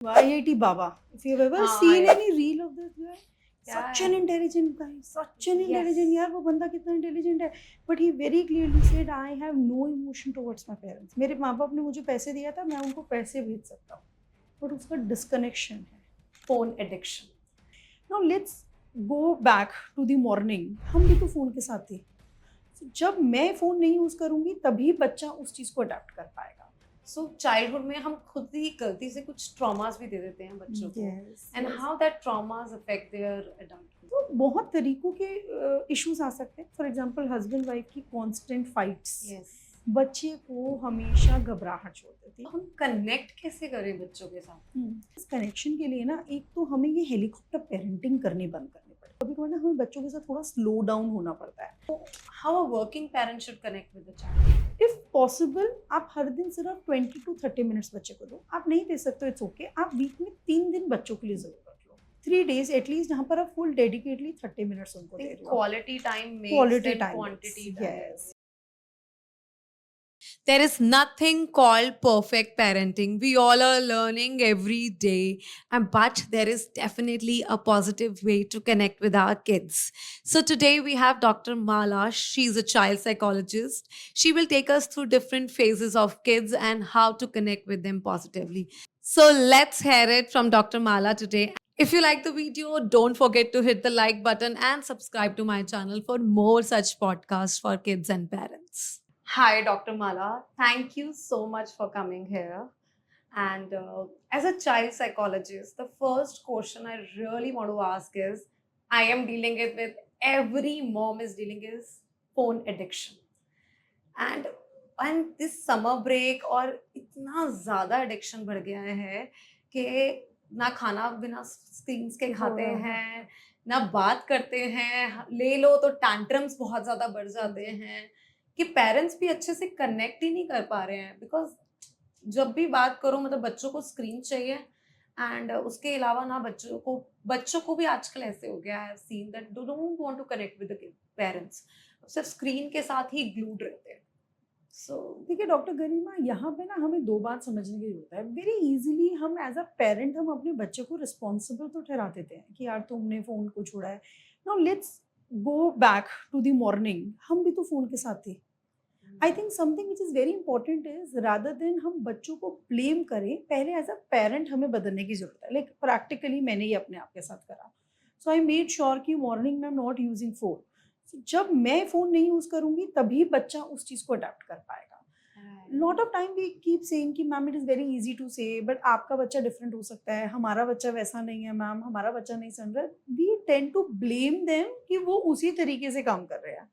IIT Baba. If you've ever seen any reel of this guy, such an intelligent guy, such an intelligent यार वो बंदा कितना intelligent है. But he very clearly said, I have no emotion towards my parents. मेरे माँ बाप ने मुझे पैसे दिया था, मैं उनको पैसे भेज सकता हूँ. But उसका disconnection है. Phone addiction. Now let's go back to the morning. हम भी तो फोन के साथ थे. जब मैं फोन नहीं यूज करूंगी तभी बच्चा उस चीज को अडेप्ट कर पाएगा. सो चाइल्डहुड में हम खुद ही गलती से कुछ ट्रॉमास भी दे देते हैं बच्चों को. And how that traumas affect there adulthood. तो बहुत तरीकों के इश्यूज आ सकते हैं. फॉर एग्जांपल हस्बैंड वाइफ की कांस्टेंट फाइट्स. बच्चे को हमेशा घबराहट छोड़ देती है. हम कनेक्ट कैसे करें बच्चों के साथ? इस कनेक्शन के लिए ना एक तो हमें ये हेलीकॉप्टर पेरेंटिंग करनी बंद करनी पड़ेगी. कभी कभी ना हमें बच्चों के साथ थोड़ा स्लो डाउन होना पड़ता है. How a working parent should connect with the child? If possible आप हर दिन सिर्फ 20 to 30 मिनट्स बच्चे को दो. आप नहीं दे सकते इट्स ओके. आप वीक में 3 दिन बच्चों के लिए जरूर रख लो. 3 days एटलीस्ट जहाँ पर आप फुल डेडिकेटली 30 मिनट्स उनको दे रहे हो. क्वालिटी टाइम में quality time, quantity. Yes. There is nothing called perfect parenting. We all are learning every day, but there is definitely a positive way to connect with our kids. So today we have Dr. Mala. She's a child psychologist. She will take us through different phases of kids and how to connect with them positively. So let's hear it from Dr. Mala today. If you like the video, don't forget to hit the like button and subscribe to my channel for more such podcasts for kids and parents. Hi, Dr. Mala. Thank you so much for coming here. And as a child psychologist, the first question I really want to ask is, I am dealing it with every mom is dealing is phone addiction. And this summer break और इतना ज़्यादा addiction बढ़ गया है कि ना खाना बिना स्क्रीन्स के खाते हैं, ना बात करते हैं, ले लो तो टैंट्रम्स बहुत ज़्यादा बढ़ जाते हैं कि पेरेंट्स भी अच्छे से कनेक्ट ही नहीं कर पा रहे हैं. बिकॉज जब भी बात करो मतलब बच्चों को स्क्रीन चाहिए. एंड उसके अलावा ना बच्चों को भी आजकल ऐसे हो गया है, seen that do don't want to connect with the parents. सिर्फ स्क्रीन के साथ ही ग्लूड रहते हैं. सो देखिए डॉक्टर गरिमा, यहाँ पे ना हमें दो बात समझने की जरूरत है. वेरी इजीली हम एज अ पेरेंट हम अपने बच्चे को रिस्पॉन्सिबल तो ठहरा देते हैं कि यार तुमने फोन को छोड़ा है. Now let's go back to the morning. हम भी तो फोन के साथ थे. I think something which is very important is rather than हम बच्चों को ब्लेम करें, पहले एज अ पेरेंट हमें बदलने की जरूरत है. लाइक प्रैक्टिकली मैंने ये अपने आप के साथ करा. सो आई मेड श्योर कि मॉर्निंग में आई एम नॉट यूजिंग फोन. जब मैं फोन नहीं यूज करूंगी तभी बच्चा उस चीज को अडेप्ट कर पाएगा. Lot of time we keep saying कि ma'am it is very easy to say, but आपका बच्चा डिफरेंट हो सकता है, हमारा बच्चा वैसा नहीं है मैम, हमारा बच्चा नहीं समझ रहा. We tend to blame them कि वो उसी तरीके से काम कर रहे हैं.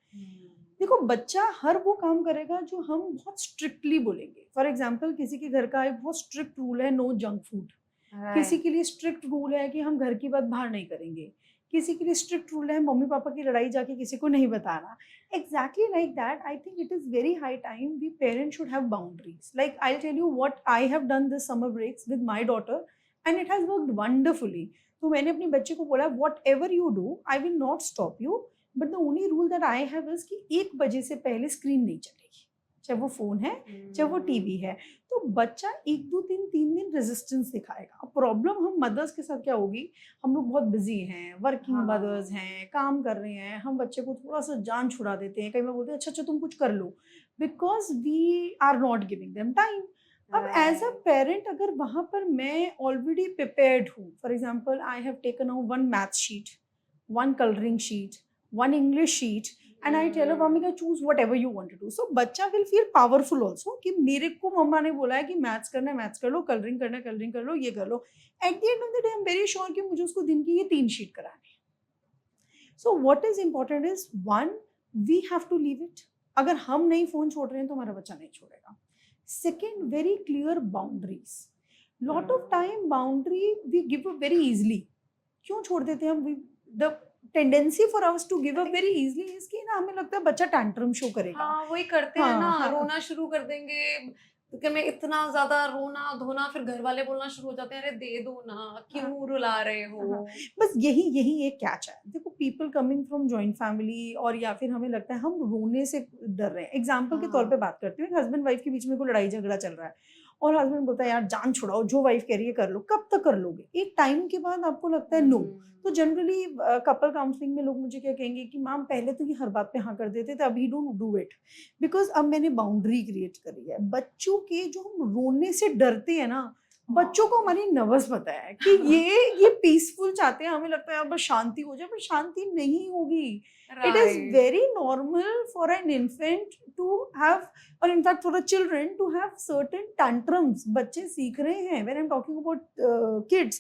देखो बच्चा हर वो काम करेगा जो हम बहुत स्ट्रिक्टली बोलेंगे. फॉर एग्जाम्पल किसी के घर का एक बहुत स्ट्रिक्ट रूल है नो जंक फूड. किसी के लिए स्ट्रिक्ट रूल है कि हम घर की बात बाहर नहीं करेंगे. किसी के लिए स्ट्रिक्ट रूल है मम्मी पापा की लड़ाई जाके किसी को नहीं बताना. Exactly like that I think it is very high time we parents should have boundaries. Like I tell you what I have done this summer breaks with my daughter and it has worked wonderfully. तो मैंने अपने बच्चे को बोला whatever you do I will not stop you, but the only rule that I have is कि 1 बजे से पहले स्क्रीन नहीं चलेगी, चाहे वो फोन है चाहे वो टीवी है. तो बच्चा 1 2 3 दिन रेजिस्टेंस दिखाएगा. अब प्रॉब्लम हम मदर्स के साथ क्या होगी, हम लोग बहुत बिजी हैं, वर्किंग मदर्स हैं, काम कर रहे हैं, हम बच्चे को थोड़ा सा जान छुड़ा देते हैं. कई बार बोलते हैं अच्छा तुम कुछ कर लो, because we are not giving them time. अब एज अ पेरेंट अगर वहां पर मैं ऑलरेडी प्रिपेयर्ड हूँ, for example I have taken out 1 math sheet, 1 colouring sheet, 1 English sheet, and I tell her Vamika choose whatever you want to do. So बच्चा will feel powerful also कि मेरे को मम्मा ने बोला है कि मैथ्स करना है मैथ्स कर लो, कलरिंग करना है कलरिंग कर लो, ये कर लो. At the end of the day I am very sure कि मुझे उसको दिन की ये 3 शीट करानी है. So what is important is 1 we have to leave it. अगर हम नहीं फोन छोड़ रहे हैं तो हमारा बच्चा नहीं छोड़ेगा. Second, very clear boundaries. Lot of time boundary we give up very easily. क्यों छोड़ देते हैं हम? The tendency for us to give up very easily इसकी ना हमें लगता है बच्चा टैंट्रम शो करेगा. हाँ वही करते हैं ना. रोना शुरू कर देंगे क्योंकि मैं इतना ज्यादा रोना धोना, फिर घर वाले बोलना शुरू हो जाते हैं अरे दे दो ना, क्यों रुला रहे हो. बस यही एक कैच है. देखो people coming from joint family और या फिर हमें लगता है हम रोने से डर रहे हैं. एग्जाम्पल के तौर पे बात करती हूँ, हस्बैंड वाइफ के बीच में कोई लड़ाई झगड़ा चल रहा है और हस्बैंड बोलता है यार जान छुड़ाओ, जो वाइफ कह रही है कर लो, कब तक कर लोगे? एक टाइम के बाद आपको लगता है नो। तो जनरली कपल काउंसलिंग में लोग मुझे क्या कहेंगे कि मैम पहले तो ये हर बात पे हाँ कर देते थे, अभी डोंट डू इट, बिकॉज अब मैंने बाउंड्री क्रिएट करी है। बच्चों के जो हम रोने से डरते हैं ना, बच्चों को हमारी नर्वस पता है कि ये पीसफुल चाहते हैं, हमें लगता है अब बस शांति हो जाए, पर शांति नहीं होगी। It is Right. very normal for an infant to have, or in fact for a children to have certain tantrums. बच्चे सीख रहे हैं. When I'm talking about kids,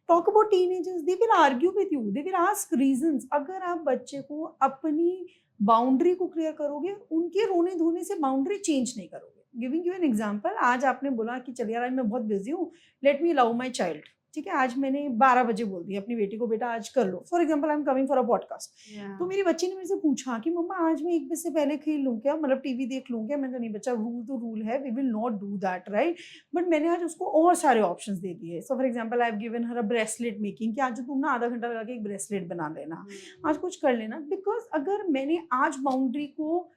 talk about teenagers. They will argue with you. They will ask reasons. अगर आप बच्चे को अपनी boundary को क्लियर करोगे, उनके रोने धोने से बाउंड्री चेंज नहीं करोगे. गिविंग यू एन एग्जाम्पल, आज आपने बोला कि चलिए यार मैं बहुत बिजी हूँ, let me love my child. ठीक है, आज मैंने 12 बजे बोल दिया अपनी बेटी को, बेटा आज कर लो. For example I am coming for a podcast. तो मेरी बच्ची ने मेरे से पूछा कि मम्मा आज मैं 1 बजे से पहले खेल लूँ क्या, मतलब टीवी देख लूँ क्या? मैंने कहा नहीं बच्चा, रूल तो रूल है, we will not do that, right. But मैंने आज उसको और सारे ऑप्शंस दे दिए. So for example I have given her a bracelet making, कि आज तुम ना आधा घंटा लगा के एक ब्रेसलेट बना लेना, आज कुछ कर लेना. बिकॉज अगर मैंने आज बाउंड्री को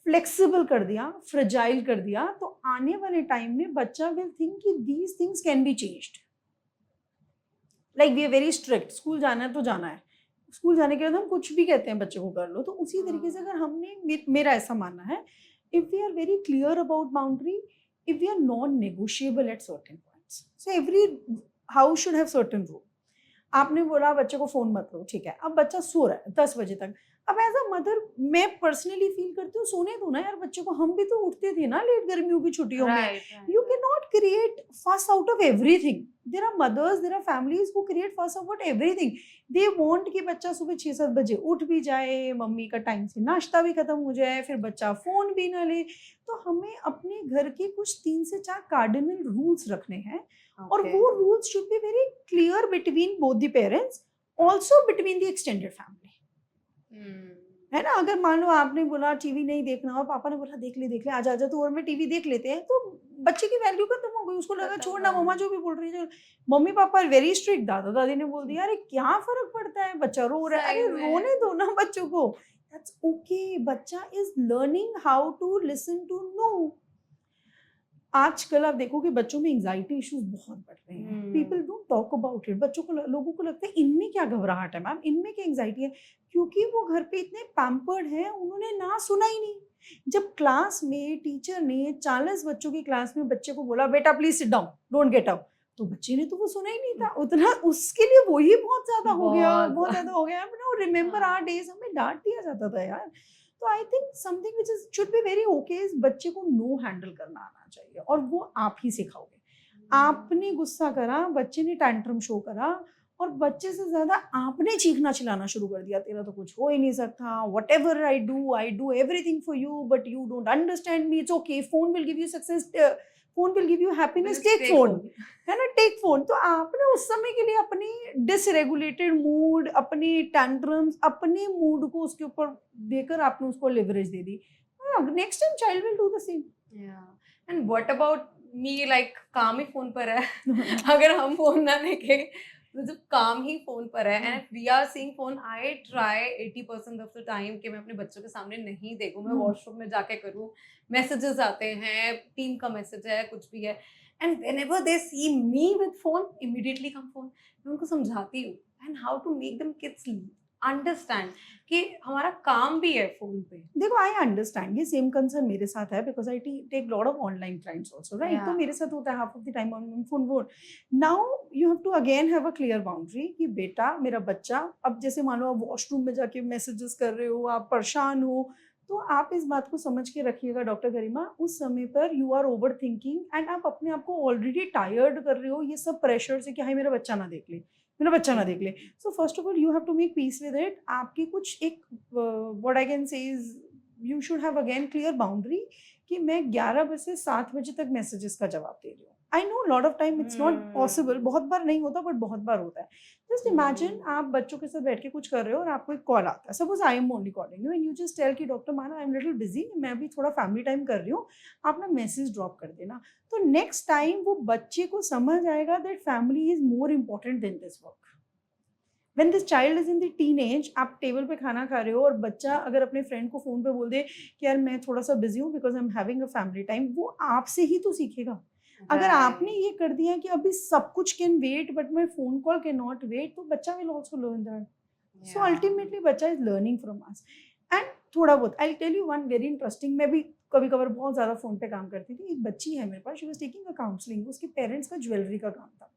फ्लेक्सिबल कर दिया, फ्रेजाइल कर दिया, तो आने वाले टाइम में बच्चा विल थिंक कि these things can be changed. Like we are very strict, school जाना है तो जाना है, स्कूल जाने के बाद हम कुछ भी कहते हैं बच्चे को कर लो. तो उसी तरीके से अगर हमने, मेरा ऐसा मानना है, if we are very clear about boundary, if we are non negotiable at certain points, so every house should have certain rule. आपने बोला बच्चे को फोन मत लो, ठीक है, अब बच्चा सो रहा है 10 बजे तक. अब एज अ मदर मैं पर्सनली फील करती हूँ सोने दो ना यार बच्चे को, हम भी तो उठते थे ना लेट गर्मियों की छुट्टियों में. You cannot create fuss out of everything. There are mothers, there are families who create fuss about everything. They want कि बच्चा सुबह 6-7 बजे उठ भी जाए, मम्मी का टाइम से नाश्ता भी खत्म हो जाए, फिर बच्चा फोन भी ना ले. तो हमें अपने घर के कुछ 3 से 4 कार्डिनल रूल्स रखने हैं. और वो rules should be very clear between both the parents, also between the extended family. है ना, अगर मान लो आपने बोला टीवी नहीं देखना और पापा ने बोला देख ले आजा आजा तो और मैं टीवी देख लेते हैं, तो बच्चे की वैल्यू खत्म हो गई. उसको लगा छोड़ना मम्मा जो भी बोल रही है. मम्मी पापा वेरी स्ट्रिक्ट, दादा दादी ने बोल दिया, अरे क्या फर्क पड़ता है, बच्चा रो रहा है, अरे रोने दो ना बच्चों को, दैट्स ओके. बच्चा is learning how to listen to no. आजकल आप देखो कि बच्चों में एंजाइटी इश्यूज बहुत बढ़ रहे हैं. People don't talk about it. बच्चों को, लोगों को लगता है इनमें क्या घबराहट है मैम, इनमें क्या एंजाइटी है, क्योंकि वो घर पे इतने पैम्पर्ड हैं, उन्होंने ना सुना ही नहीं. जब क्लास में टीचर ने 40 बच्चों की क्लास में बच्चे को बोला बेटा please sit down, don't get up, तो बच्चे ने तो वो सुना ही नहीं था उतना, उसके लिए वही बहुत ज्यादा हो गया, बहुत ज्यादा हो गया. रिमेम्बर आवर डेज, हमें डांट दिया जाता था यार. तो आई think something which is should be very okay is बच्चे को नो हैंडल करना आना चाहिए, और वो आप ही सिखाओगे. आपने गुस्सा करा, बच्चे ने टैंट्रम शो करा, और बच्चे से ज्यादा आपने चीखना चिल्लाना शुरू कर दिया, तेरा तो कुछ हो ही नहीं सकता, whatever I do everything for you but you don't understand me, it's okay, phone will give you success, phone will give you happiness, take phone, है ना, टेक फोन. तो आपने उस समय के लिए अपनी डिसरेगुलेटेड मूड, अपनी टैंट्रम्स, अपने मूड को उसके ऊपर देकर आपने उसको leverage they the. Next time child will do the same. And what about me, like काम ही फोन पर है. अगर हम फोन ना देखे तो जब काम ही फोन पर है, and we are seeing phone, I try 80% of the time कि मैं अपने बच्चों के सामने नहीं देखूं, मैं वॉशरूम में जाके करूं. मैसेजेस आते हैं, टीम का मैसेज है, कुछ भी है, and whenever they see me with phone, immediately come phone. मैं उनको समझाती हूँ and how to make them kids understand कि हमारा काम भी है फोन पे. देखो आई अंडरस्टैंड, ये सेम कंसर्न मेरे साथ है, because I take lot of online clients also, right. तो मेरे साथ होता है half of the time on phone. Now you have to again have a clear boundary कि बेटा मेरा बच्चा, अब जैसे मान लो आप वॉशरूम में जाके मैसेजेस कर रहे हो, आप परेशान हो, तो आप इस बात को समझ के रखिएगा डॉक्टर गरिमा, उस समय पर you are over thinking and आप अपने आप को ऑलरेडी टायर्ड कर रहे हो ये सब प्रेशर से कि हाय मेरा बच्चा ना देख ले, मेरा बच्चा ना देख ले. So first of all you have to make peace with it. आपकी कुछ एक what I can say is you should have again clear boundary कि मैं 11 बजे से 7 बजे तक मैसेजेस का जवाब दे रही हूँ. I know lot of time it's not possible, बहुत बार नहीं होता बट बहुत बार होता है. जस्ट इमेजिन आप बच्चों के साथ बैठ के कुछ कर रहे हो और आपको एक कॉल आता है, suppose I am only calling you and you just tell कि डॉक्टर माना आई एम लिटिल बिजी, मैं अभी थोड़ा फैमिली टाइम कर रही हूँ, आप ना मैसेज ड्रॉप कर देना. तो नेक्स्ट टाइम वो बच्चे को समझ आएगा that family is more important then this work. When this child is in the teenage, आप टेबल पे खाना खा रहे हो और बच्चा अगर अपने फ्रेंड को फोन पे बोल दे कि यार मैं थोड़ा सा बिजी हूँ because I am having a family time, वो आपसे ही तो सीखेगा. अगर आपने Right. ये कर दिया कि अभी सब कुछ can wait but my phone call can not wait, तो बच्चा will also learn that. So Yeah. Ultimately बच्चा is learning from us. And थोड़ा बहुत I tell you one very interesting. मैं भी कभी कभार बहुत ज्यादा फोन पे काम करती थी. एक बच्ची है मेरे पास, she was taking a counselling. उसके पेरेंट्स का ज्वेलरी का काम था.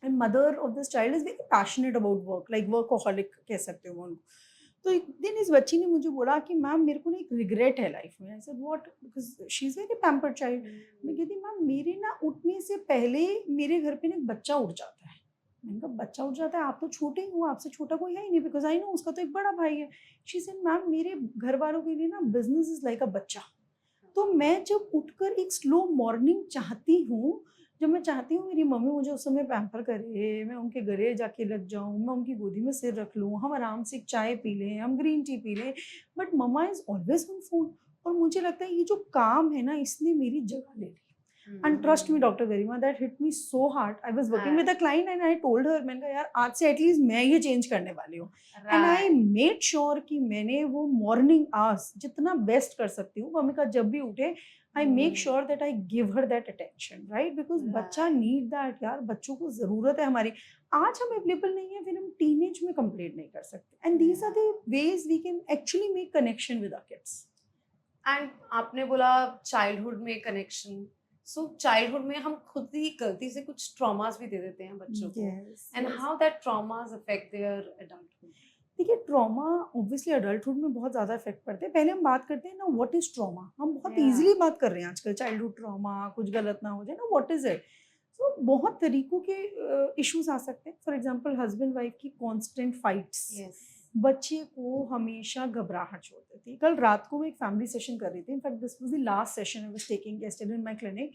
And mother of this child is very passionate about work, like workaholic कह सकते हो उनको. तो एक दिन इस बच्ची ने मुझे बोला कि मैम मेरे को ना एक रिग्रेट है लाइफ में. I said what, because she is very pampered child. मैं कहती मैम मेरे ना उठने से पहले मेरे घर पे ना एक बच्चा उठ जाता है. मैंने कहा बच्चा उठ जाता है, आप तो छोटे ही हो, आपसे छोटा कोई है ही नहीं, बिकॉज आई नो उसका तो एक बड़ा भाई है. शी सेड मैम मेरे घर वालों के लिए ना बिजनेस इज लाइक अ बच्चा. तो मैं जब उठकर एक स्लो मॉर्निंग चाहती हूँ, जब मैं चाहती हूँ मेरी मम्मी मुझे उस समय पैम्पर करे, मैं उनके गले जाके लग जाऊँ, मैं उनकी गोदी में सिर रख लूँ, हम आराम से एक चाय पी लें, हम ग्रीन टी पी लें, but mumma is always on phone. और मुझे लगता है ये जो काम है ना, इसने मेरी जगह ले ली. And trust me, Dr. Garima, that hit me so hard. I was working with a client and I told her, मैंने कहा यार आज से एटलीस्ट मैं ये चेंज करने वाली हूँ. And I Right. Made sure कि मैंने वो मॉर्निंग आवर्स जितना बेस्ट कर सकती हूँ, भूमिका जब भी उठे I make sure that I give her that attention, right. Because बच्चा Right. नीड दैट यार, बच्चों को ज़रूरत है हमारी. आज हम अवेलेबल नहीं है, फिर हम टीनेज में कंप्लेंट नहीं कर सकते. And these are the ways we can actually make connection with our kids. And आपने बोला चाइल्डहुड में कनेक्शन. सो चाइल्डहुड में हम खुद ही गलती से कुछ ट्रॉमास भी दे देते हैं बच्चों को. Yes, and yes. How that traumas affect there adulthood. देखिए ट्रॉमा ऑब्वियसली अडल्टहुड में बहुत ज़्यादा इफेक्ट पड़ते हैं. पहले हम बात करते हैं ना व्हाट इज ट्रॉमा. हम बहुत Yeah. इजीली बात कर रहे हैं आजकल, चाइल्डहुड ट्रॉमा, कुछ गलत ना हो जाए ना, व्हाट इज इट. तो बहुत तरीकों के इश्यूज आ सकते हैं. फॉर एग्जांपल हस्बैंड वाइफ की कांस्टेंट फाइट्स यस. बच्चे को हमेशा घबराहट छोड़ देती है. कल रात को मैं एक फैमिली सेशन कर रही थी. In fact this was the last session I was taking yesterday in my clinic.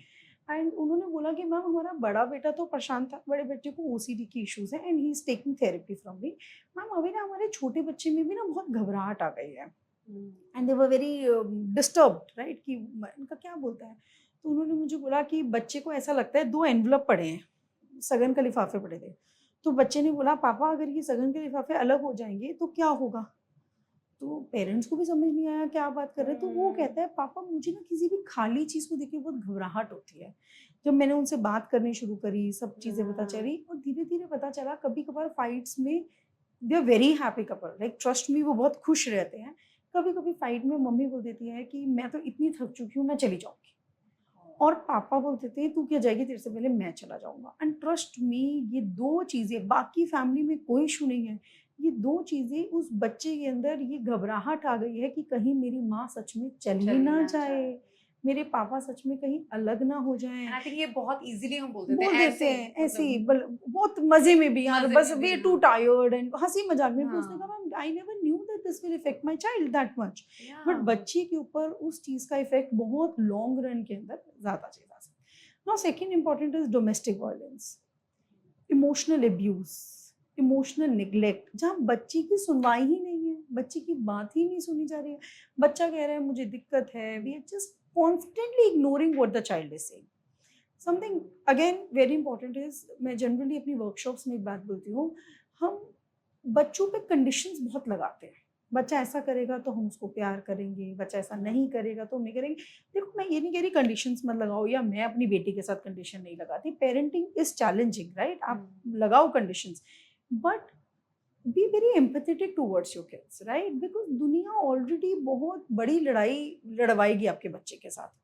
And उन्होंने बोला कि मैम हमारा बड़ा बेटा तो परेशान था, बड़े बेटे को ओसीडी की इश्यूज है and he is taking therapy from me. Ma'am अभी ना हमारे छोटे बच्चे में भी ना बहुत घबराहट आ गई है. And they were very disturbed, right, कि इनका क्या बोलता है. तो उन्होंने मुझे बोला कि बच्चे को ऐसा लगता है 2 एनवलप पड़े हैं, सगन के लिफाफे पड़े थे. तो बच्चे ने बोला पापा अगर ये सगन के लिफाफे अलग हो जाएंगे तो क्या होगा. तो पेरेंट्स को भी समझ नहीं आया क्या बात कर रहे हैं. तो वो कहता है पापा मुझे ना किसी भी खाली चीज़ को देख के बहुत घबराहट होती है. जब मैंने उनसे बात करनी शुरू करी, सब चीज़ें पता चली और धीरे धीरे पता चला कभी कभार फाइट्स में they are very happy couple, like trust me वो बहुत खुश रहते हैं. कभी कभी फाइट में मम्मी बोल देती है कि मैं तो इतनी थक चुकी हूँ, मैं चली जाऊँगी. और पापा बोलते थे तू क्या जाएगी, तेरे से पहले मैं चला जाऊँगा. एंड ट्रस्ट मी ये 2 चीज़ें, बाकी फैमिली में कोई इशू नहीं है, ये 2 चीज़ें उस बच्चे के अंदर ये घबराहट आ गई है कि कहीं मेरी माँ सच में चली ना जाए, मेरे पापा सच में कहीं अलग ना हो जाएं. एंड आई थिंक ये बहुत इजीली हम बोल देते बोल हैं देते हैं ऐसे ही, मतलब बहुत मजे में भी यार, मजे बस में वे भी, टू हाँ. टायर्ड एंड हंसी मजाक में. फिर उसने हाँ. कहा ma'am I never knew that this will effect my child that much. But Yeah. बच्चे के ऊपर उस चीज का इफेक्ट बहुत लॉन्ग रन के अंदर ज्यादा चला सकता है. Now second important is domestic violence, emotional abuse, emotional neglect, जहाँ बच्चे की सुनवाई ही नहीं है, बच्चे की बात ही नहीं सुनी जा रही है. बच्चा कह रहा है मुझे दिक्कत है, we are just constantly ignoring what the child is saying. Something again very important is, मैं जनरली अपनी वर्कशॉप्स में एक बात बोलती हूँ, हम बच्चों पे कंडीशंस बहुत लगाते हैं. बच्चा ऐसा करेगा तो हम उसको प्यार करेंगे, बच्चा ऐसा नहीं करेगा तो हम नहीं करेंगे. देखो मैं ये नहीं कह रही कंडीशंस मत लगाओ, या मैं अपनी बेटी के साथ कंडीशन नहीं लगाती. पेरेंटिंग इज चैलेंजिंग, राइट, आप लगाओ conditions, but be very empathetic towards your kids, right, because दुनिया ऑलरेडी बहुत बड़ी लड़ाई लड़वाएगी आपके बच्चे के साथ.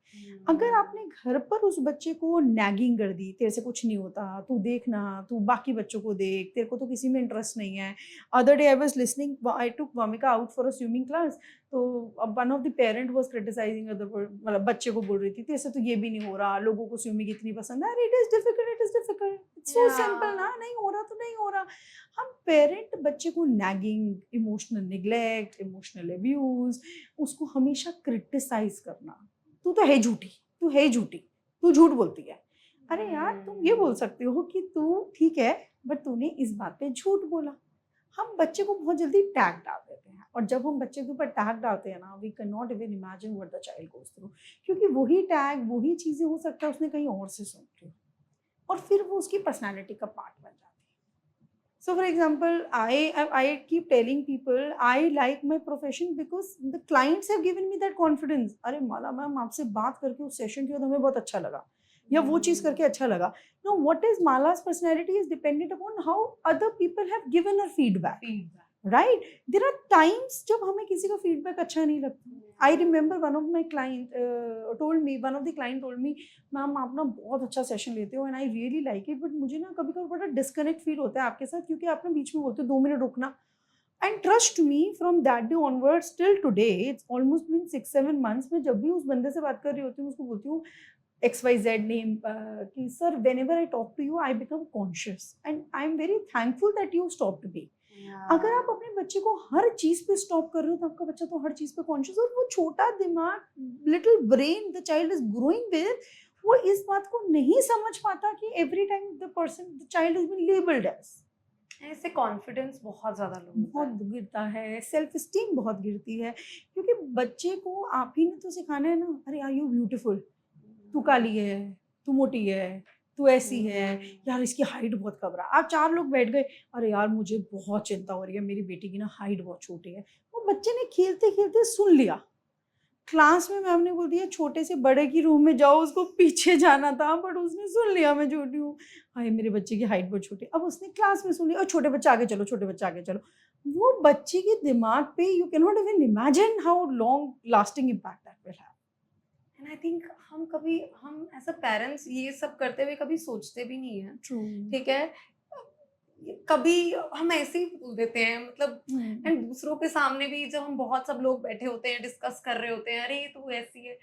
अगर आपने घर पर उस बच्चे को नैगिंग कर दी, तेरे से कुछ नहीं होता, तू देखना, तू बाकी बच्चों को देख, तेरे को तो किसी में इंटरेस्ट नहीं है. Other day I was listening, I took Vamika out for a swimming class. तो one of the parent was criticising other, मतलब बच्चे को बोल रही थी तेरे से तो ये भी नहीं हो रहा, लोगों को स्विमिंग इतनी पसंद है. अरे it is difficult, it is difficult, it's so simple ना, नहीं हो रहा तो नहीं हो रहा. हम पेरेंट बच्चे को nagging, emotional neglect, emotional abuse, उसको हमेशा क्रिटिसाइज करना, तू तो है झूठी, तू है झूठी, तू झूठ बोलती है. अरे यार तुम ये बोल सकते हो कि तू ठीक है बट तूने इस बात पे झूठ बोला. हम बच्चे को बहुत जल्दी टैग डाल देते हैं, और जब हम बच्चे के ऊपर टैग डालते हैं ना, we can not even imagine what the child goes through, क्योंकि वही टैग, वही चीजें हो सकता है उसने कहीं और से सुन ली और फिर वो उसकी पर्सनैलिटी का पार्ट बन जाती है. So for example, I keep telling people I like my profession because the clients have given me that confidence. अरे माला मैम आपसे बात करके उस सेशन के बाद हमें बहुत अच्छा लगा, या वो चीज़ करके अच्छा लगा. Now what is Mala's personality is dependent upon how other people have given her feedback. Right? There are times जब हमें किसी का feedback अच्छा नहीं लगता. I remember one of the client told me, ma'am आप ना बहुत अच्छा सेशन लेते हो and I really like it, but मुझे ना कभी कभी बड़ा disconnect feel होता है आपके साथ, क्योंकि आप ना बीच में बोलते हो 2 मिनट रुकना. And trust me, from that day onwards till today, it's almost been 6-7 months. मैं जब भी उस बंदे से बात कर रही होती हूँ, उसको बोलती हूँ XYZ name कि sir, whenever I talk to you, I become conscious and I'm very thankful that you stopped me. अगर आप अपने बच्चे को हर चीज पे स्टॉप कर रहे हो तो आपका बच्चा तो हर चीज पे कॉन्शियस, और वो छोटा दिमाग, little brain the child is growing with, वो इस बात को नहीं समझ पाता कि every time the child is been labelled as. ऐसे कॉन्फिडेंस बहुत ज्यादा लो होता बहुत है. गिरता है, सेल्फ स्टीम बहुत गिरती है, क्योंकि बच्चे को आप ही ने तो सिखाना है ना, अरे आर यू ब्यूटीफुल, तू काली है, तू मोटी है, तू ऐसी है, यार इसकी हाइट बहुत कम रहा. आप 4 लोग बैठ गए, अरे यार मुझे बहुत चिंता हो रही है, मेरी बेटी की ना हाइट बहुत छोटी है. वो बच्चे ने खेलते खेलते सुन लिया. क्लास में मैम ने बोल दिया छोटे से बड़े की रूम में जाओ, उसको पीछे जाना था, बट उसने सुन लिया मैं छोटी हूँ, हाय मेरे बच्चे की हाइट बहुत छोटी. अब उसने क्लास में सुन लिया, और छोटे बच्चे आगे चलो, छोटे बच्चे आगे चलो. वो बच्चे के दिमाग पे you can not even imagine how long lasting impact that will have. And I think हम एज अ पेरेंट्स ये सब करते हुए कभी सोचते भी नहीं है. ट्रू. ठीक है, कभी हम ऐसे ही बोल देते हैं, मतलब एंड दूसरों के सामने भी जब हम बहुत सब लोग बैठे होते हैं, डिस्कस कर रहे होते हैं, अरे तू ऐसी है,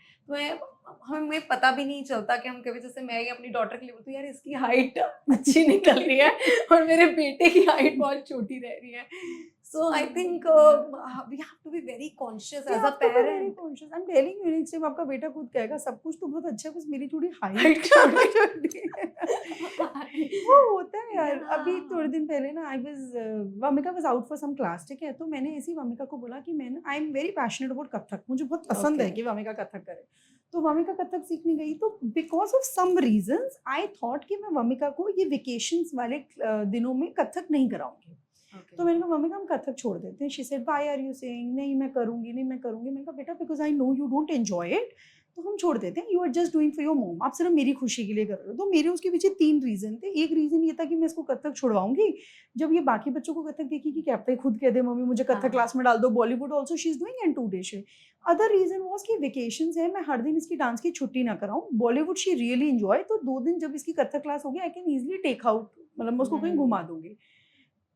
हमें पता भी नहीं चलता कि हम कभी, जैसे मैं अपनी डॉटर के लिए बोलती हूँ यार इसकी हाइट अच्छी निकल रही है और मेरे बेटे की हाइट बहुत छोटी रह रही है. So I think we have to be very conscious as a parent. Conscious. I am telling you, next time आपका बेटा खुद कहेगा सब कुछ तो बहुत अच्छा है, बस मेरी थोड़ी हाइट छोटी है. वो होता है यार. अभी थोड़े दिन पहले ना Vamika was out for some class, ठीक है, तो मैंने इसी वामिका को बोला कि मैं आई am very passionate about Kathak, मुझे बहुत पसंद है कि वामिका कथक करे. तो वामिका कथक सीखने गई, तो because of some reasons I thought कि मैं वामिका को ये वेकेशंस वाले दिनों में कथक नहीं कराऊंगी. तो मैंने कहा मम्मी का हम कथक छोड़ देते हैं. She said why are you saying, नहीं मैं करूंगी, नहीं मैं करूंगी. मैंने कहा बेटा because I know you don't enjoy it, तो हम छोड़ देते हैं. You are just doing for your mom, आप सिर्फ मेरी खुशी के लिए कर रहे हो. तो मेरे उसके पीछे 3 रीजन थे. एक रीजन ये था कि मैं इसको कथक छुड़वाऊंगी, जब ये बाकी बच्चों को कथक देखेगी क्या पता खुद कह दे मम्मी मुझे कथक क्लास में डाल दो. Bollywood also she is doing and 2 day show. Other reason was कि वेकेशंस है, मैं हर दिन इसकी डांस की छुट्टी ना कराऊं. बॉलीवुड शी रियली एंजॉय, तो 2 दिन जब इसकी कथक क्लास होगी I can easily take out, मतलब मैं उसको कहीं घुमा दूंगी.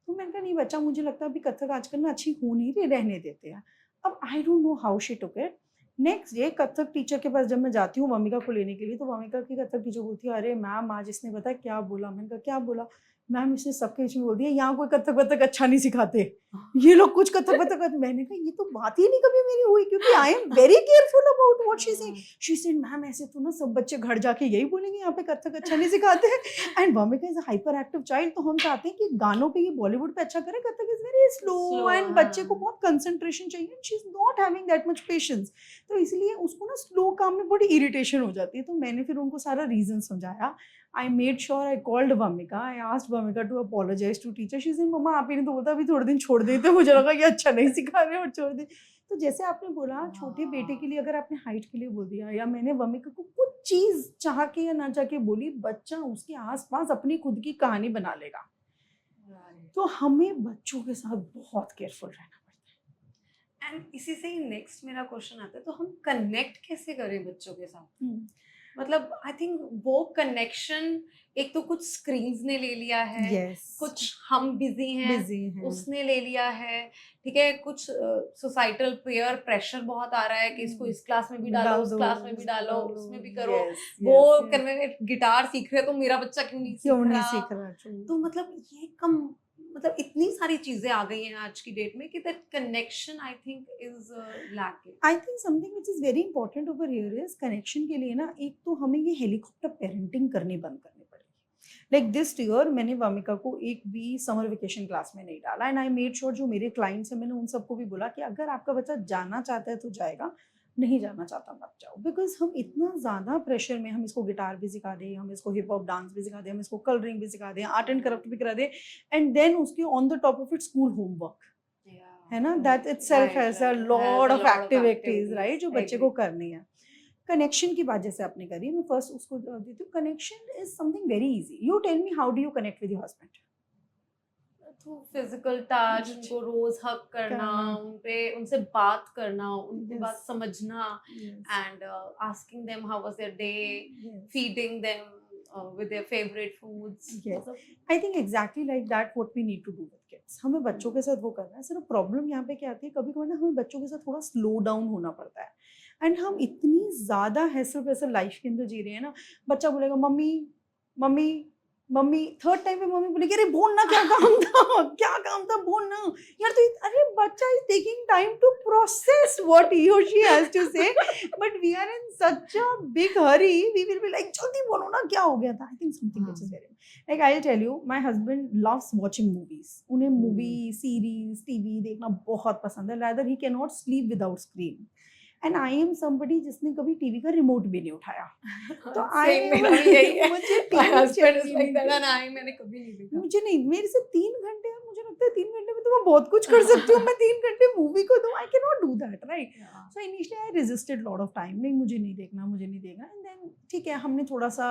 तो मैंने कहा नहीं बच्चा, मुझे लगता है अभी कथक आजकल ना अच्छी हो नहीं रही, रहने देते हैं. अब आई don't know how she took it. Next day Kathak teacher के पास जब मैं जाती हूँ वामिका को लेने के लिए, तो वामिका की कथक टीचर बोलती है अरे मैम आज इसने पता है क्या बोला. मैंने कहा क्या बोला. मैम इसने सबके बीच में बोल दिया यहाँ कोई कथक वथक अच्छा नहीं सिखाते, ये लोग कुछ कथक वथक. मैंने कहा ये तो बात ही नहीं कभी मेरी हुई, क्योंकि आई am very careful about what she saying. She said ma'am ऐसे तो ना सब बच्चे घर जाके यही बोलेंगे यहाँ पे कथक अच्छा नहीं सिखाते. And Wamiqa is a hyper active child, तो हम चाहते हैं कि गानों पे ये बॉलीवुड पे अच्छा करे. Kathak is very slow and बच्चे को बहुत कंसंट्रेशन चाहिए. She is not having that much patience, तो इसलिए उसको ना स्लो काम में बड़ी इरिटेशन हो जाती है. तो मैंने फिर उनको सारा रीजन समझाया. I made sure I called Vamika. I asked Vamika to apologize to teacher. She said, "मम्मा आप ही ने तो बोला अभी थोड़े दिन छोड़ दे." तो मुझे लगा ये अच्छा नहीं सिखा रहे और छोड़ दे. तो जैसे आपने बोला छोटे बेटे के लिए अगर आपने हाइट के लिए बोल दिया, या मैंने वमिका को कुछ चीज चाह के या ना चाह के बोली, बच्चा उसके आसपास अपनी खुद की कहानी बना लेगा. तो हमें बच्चों के साथ बहुत केयरफुल रहना पड़ता है. एंड इसी से ही नेक्स्ट मेरा क्वेश्चन आता है, तो हम कनेक्ट कैसे करें बच्चों के साथ? मतलब आई थिंक वो कनेक्शन एक तो कुछ स्क्रीन्स ने ले लिया है, Yes. कुछ हम बिजी हैं उसने ले लिया है, ठीक है, कुछ सोसाइटल पेयर प्रेशर बहुत आ रहा है कि इसको इस क्लास में भी डालो, उस क्लास में भी डालो, उसमें भी करो. वो करने गिटार सीख रहे, तो मेरा बच्चा क्यों नहीं सीख रहा. तो मतलब ये कम, मतलब इतनी सारी चीजें आ गई हैं आज की डेट में कि that connection I think is lacking. I think something which is very important over here is connection के लिए ना, एक तो हमें ये हेलीकॉप्टर पेरेंटिंग करनी बंद करनी पड़ेगी. लाइक दिस ईयर मैंने वामिका को एक भी समर वेकेशन क्लास में नहीं डाला. एंड आई मेड श्योर जो मेरे क्लाइंट्स हैं मैंने उन सबको भी बोला कि अगर आपका बच्चा जाना चाहता है तो जाएगा, नहीं जाना चाहता मत जाओ. बिकॉज हम इतना ज़्यादा प्रेशर में, हम इसको गिटार भी सिखा दें, हम इसको हिप हॉप डांस भी सिखा दें, हम इसको कलरिंग भी सिखा दें, आर्ट एंड क्राफ्ट भी करा दें, एंड देन उसके on the top of it school homework है ना, that itself has a lot of activities right जो बच्चे को करनी है. कनेक्शन की बात जैसे आपने करी, मैं फर्स्ट उसको देती हूँ, connection is something very easy. You tell me, how do you connect with your husband? Through physical touch, उनको रोज हक करना, उनसे बात करना, उनकी बात Yes. समझना, Yes. and asking them how was their day, Yes. feeding them with their favorite foods. Yes. I think exactly like that what we need to do with kids. हमें बच्चों के साथ वो करना है. सिर्फ प्रॉब्लम यहाँ पे क्या आती है, कभी कभी ना हमें बच्चों के साथ थोड़ा स्लो डाउन होना पड़ता है. एंड हम इतनी ज्यादा हैसल पैसल लाइफ के अंदर जी रहे हैं ना, बच्चा बोलेगा mummy mummy mummy, third time पे मम्मी बोलेगी अरे बोल ना क्या काम था, क्या काम था बोल ना यार. तो अरे बच्चा is taking time to process what he और she has to say, but we are in such a big hurry, we will be like जल्दी बोलो ना क्या हो गया था. I think something which is very, like I will tell you, my husband loves watching movies. उन्हें movie series TV देखना बहुत पसंद है. Rather he can not sleep without screen. And I am somebody जिसने कभी टीवी का remote भी नहीं उठाया. तो आई मेरा भी यही है. मुझे My टीवी husband is चाहिए like that, नहीं. and मैंने कभी नहीं देखा. मुझे नहीं, मेरे से 3 घंटे, मुझे लगता है 3 घंटे में तो मैं बहुत कुछ कर सकती हूँ. मैं 3 घंटे मूवी को दूँ, I can not do that, right? Yeah. So initially I resisted lot of time, नहीं मुझे नहीं देखना, मुझे नहीं देखना. एंड देन ठीक है, हमने थोड़ा सा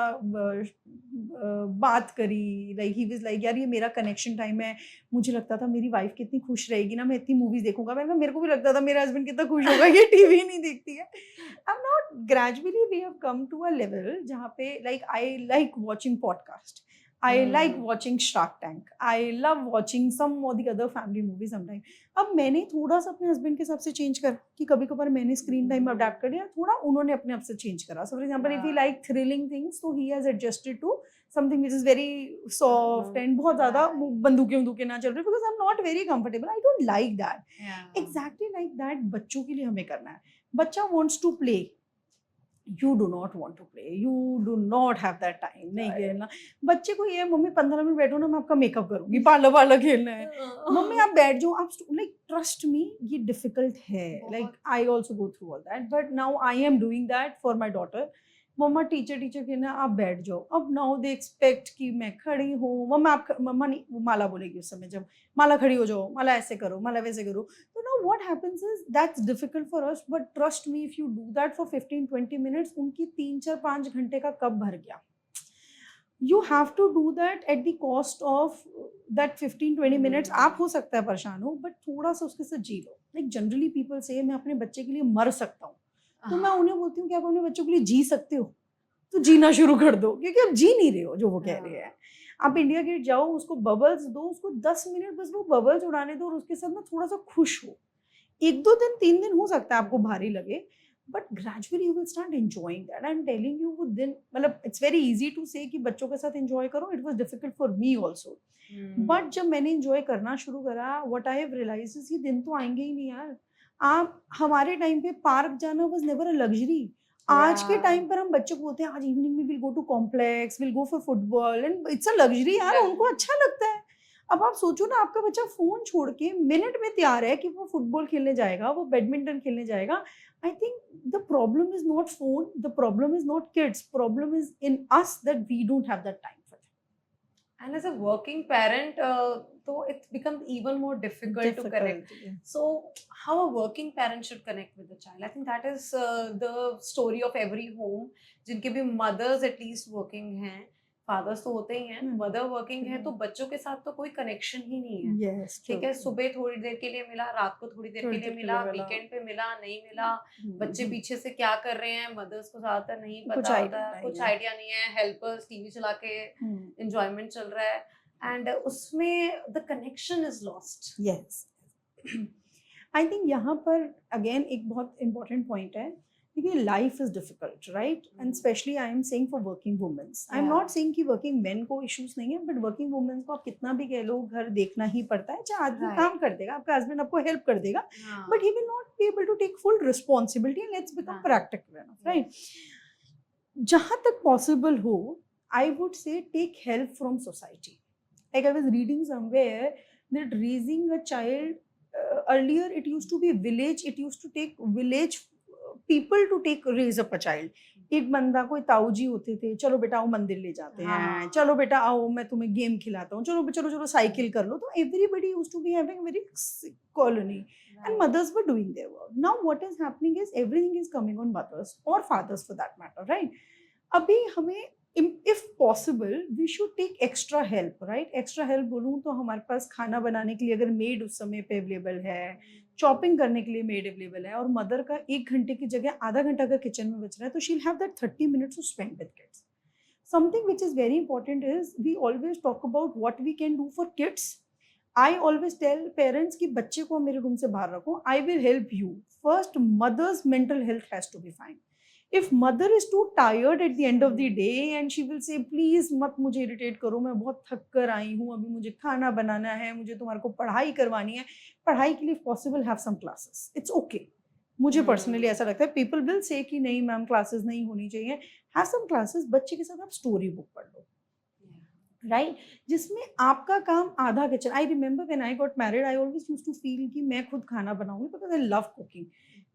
बात करी. लाइक ही वाज लाइक यार ये मेरा कनेक्शन टाइम है. मुझे लगता था मेरी वाइफ कितनी खुश रहेगी ना, मैं इतनी मूवीज देखूंगा. मैंने कहा मेरे को भी लगता था मेरा हस्बैंड कितना खुश होगा ये टीवी नहीं देखती है. I am not, gradually we have come to a level जहाँ पे like I like watching podcast. I like watching Shark Tank. I love watching some or the other family movies sometimes. अब मैंने थोड़ा सा अपने हस्बैंड के हिसाब से चेंज कर कि कभी कभार मैंने स्क्रीन टाइम अडेप्ट कर लिया, थोड़ा उन्होंने अपने आप से चेंज करा. So for example if he like thrilling things, तो he has adjusted to something which is very soft and बहुत ज्यादा बंदूकें बंदूकें ना चल रही, because I am not very comfortable. I don't like that. Exactly like that बच्चों के लिए हमें करना है. बच्चा wants to play, you do not want to play, you do not have that time. नहीं खेलना. बच्चे को ये मम्मी 15 मिनट बैठो ना, मैं आपका मेकअप करूंगी, पार्लर वाला खेलना है. मम्मी आप बैठ जाओ, आप लाइक ट्रस्ट मी, ये डिफिकल्ट है. Like I also go through all that, but now I am doing that for my daughter. Mumma teacher खेलना, आप बैठ जाओ. अब नाउ दे एक्सपेक्ट कि मैं खड़ी हूँ. मम्मा नहीं, वो माला बोलेगी उस समय, जब माला खड़ी हो जाओ, माला ऐसे करो, माला वैसे करो. तो now what happens is that's difficult for us, but trust me, if you do that for 15-20 minutes, उनकी 3-4-5 घंटे का कब भर गया. You have to do that at the cost of that 15-20 minutes. आप हो सकता है परेशान हो, but थोड़ा सा उसके साथ जी लो. Like generally people say मैं अपने बच्चे के लिए मर सकता हूँ, तो मैं उन्हें बोलती हूँ कि आप अपने बच्चों के लिए जी सकते हो तो जीना शुरू कर दो, क्योंकि आप जी नहीं रहे हो जो वो कह रहे हैं. आप इंडिया गेट जाओ, उसको बबल्स दो, उसको 10 मिनट बस वो बबल्स उड़ाने दो, और उसके साथ ना थोड़ा सा खुश हो. 1-2 दिन 3 दिन हो सकता है आपको भारी लगे, but gradually you will start enjoying that. I am telling you, वो दिन, मतलब इट्स वेरी इजी टू से कि बच्चों के साथ एंजॉय करो. It was difficult for me also, but जब मैंने एंजॉय करना शुरू करा, what I have realised is ये दिन तो आएंगे ही नहीं यार. आप, हमारे टाइम पे पार्क जाना वाज नेवर अ लग्जरी. आज के टाइम पर हम बच्चों को बोलते हैं आज इवनिंग में will go to complex, will go for football, and it's a luxury यार, उनको अच्छा लगता है. अब आप सोचो ना, आपका बच्चा फोन छोड़ के मिनट में तैयार है कि वो फुटबॉल खेलने जाएगा, वो बैडमिंटन खेलने जाएगा. I think the problem is not phone, the problem is not kids, problem is in us that we don't have that time for them. And as a working parent, so it becomes even more difficult to connect. Yeah. So, how a working parent should connect with the child? I think that is the story of every home. जिनके भी mothers at least working हैं, fathers तो होते ही हैं, mother working है, तो बच्चों के साथ तो कोई connection ही नहीं है. Yes, ठीक है, सुबह थोड़ी देर के लिए मिला, रात को थोड़ी देर के लिए मिला, वीकेंड पे मिला, नहीं मिला. बच्चे पीछे से क्या कर रहे हैं मदर्स को ज्यादातर नहीं पता होता, कुछ आइडिया नहीं है. हेल्पर्स टीवी चला के एंजॉयमेंट चल रहा है, एंड उसमें the connection is lost. Yes, I think यहाँ पर अगेन एक बहुत इंपॉर्टेंट पॉइंट है, क्योंकि life is difficult, right? And specially I am saying for working womens. I am not saying कि वर्किंग मेन को इश्यूज नहीं है, बट वर्किंग वुमेन्स को आप कितना भी कह लो, घर देखना ही पड़ता है. चाहे आदमी काम कर देगा, आपका हस्बैंड आपको हेल्प कर देगा, but he will not be able to take full responsibility. Let's become practical enough, right? जहाँ तक पॉसिबल हो, I would say take help from society. Like I was reading somewhere that raising a child, earlier it used to be village, it used to take village people to raise up a child. एक बंदा कोई ताऊ जी होते थे, चलो बेटा आओ मंदिर ले जाते हैं, हाँ। चलो बेटा आओ मैं तुम्हें गेम खिलाता हूँ, चलो चलो चलो साइकिल कर लो। तो everybody used to be having very colony and mothers were doing their work. Now what is happening is everything is coming on mothers or fathers for that matter, right? अभी हमें if possible we should take extra help, right? extra help बोलूँ तो हमारे पास खाना बनाने के लिए अगर मेड उस समय पे अवेलेबल है, चॉपिंग करने के लिए मेड अवेलेबल है, और मदर का 1 घंटे की जगह आधा घंटा अगर किचन में बच रहा है, तो शील have that 30 minutes to spend with kids. Something which is very important is we always talk about what we can do for kids. I always tell parents कि बच्चे को मेरे रूम से बाहर रखो, I will help you. First, mother's mental health has to be fine. If mother is too tired at the end of the day and she will say please मत मुझे irritate करो, मैं बहुत थक कर आई हूँ, अभी मुझे खाना बनाना है, मुझे तुम्हारे को पढ़ाई करवानी है, पढ़ाई के लिए possible have some classes. It's okay. मुझे पर्सनली ऐसा लगता है, पीपल विल से कि नहीं मैम क्लासेस नहीं होनी चाहिए, हैव सम क्लासेस, बच्चे के साथ आप स्टोरी बुक पढ़ लो, राइट जिसमें आपका काम आधा kitchen. I remember when I got married I always used to feel कि मैं खुद खाना बनाऊंगी because I love cooking,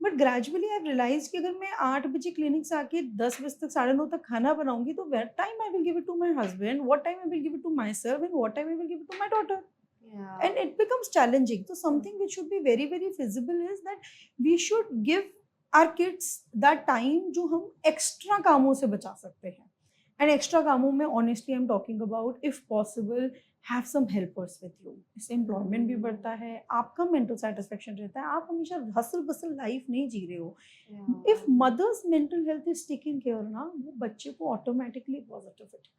but gradually I realise कि अगर मैं 8 बजे क्लिनिक से आके 10 बजे तक 9:30 तक खाना बनाऊंगी, तो what time I will give it to my husband, what time I will give it to myself, and what time I will give it to my daughter, and it becomes challenging. So something which should be very very feasible is that we should give our kids that time जो हम extra कामों से बचा सकते हैं, and extra कामों में honestly I'm talking about if possible have some helpers with you. इससे employment भी बढ़ता है, आपका mental satisfaction रहता है, आप हमेशा हसल बसल life नहीं जी रहे हो. If mother's mental health is taken care ना, वो बच्चे को automatically positive करेगी.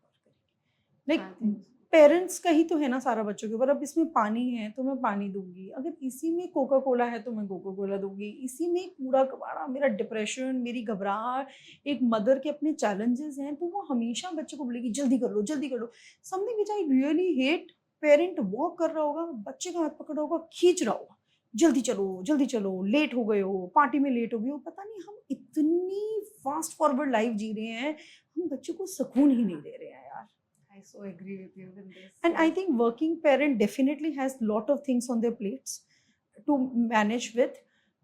Like पेरेंट्स का ही तो है ना सारा बच्चों के ऊपर। अब इसमें पानी है तो मैं पानी दूंगी, अगर इसी में कोका कोला है तो मैं कोका कोला दूंगी, इसी में कूड़ा कबाड़ा, मेरा डिप्रेशन, मेरी घबराहट, एक मदर के अपने चैलेंजेस हैं, तो वो हमेशा बच्चे को बोलेगी जल्दी कर लो जल्दी कर लो। Something which I really hate, parent walk कर रहा होगा, बच्चे का हाथ पकड़ा होगा, खींच रहा होगा, जल्दी चलो लेट हो गए हो, पार्टी में लेट हो गए हो। पता नहीं हम इतनी फास्ट फॉरवर्ड लाइफ जी रहे हैं, हम बच्चे को सुकून ही नहीं दे रहे हैं यार। I so agree with you in this. And I think working parent definitely has lot of things on their plates to manage with.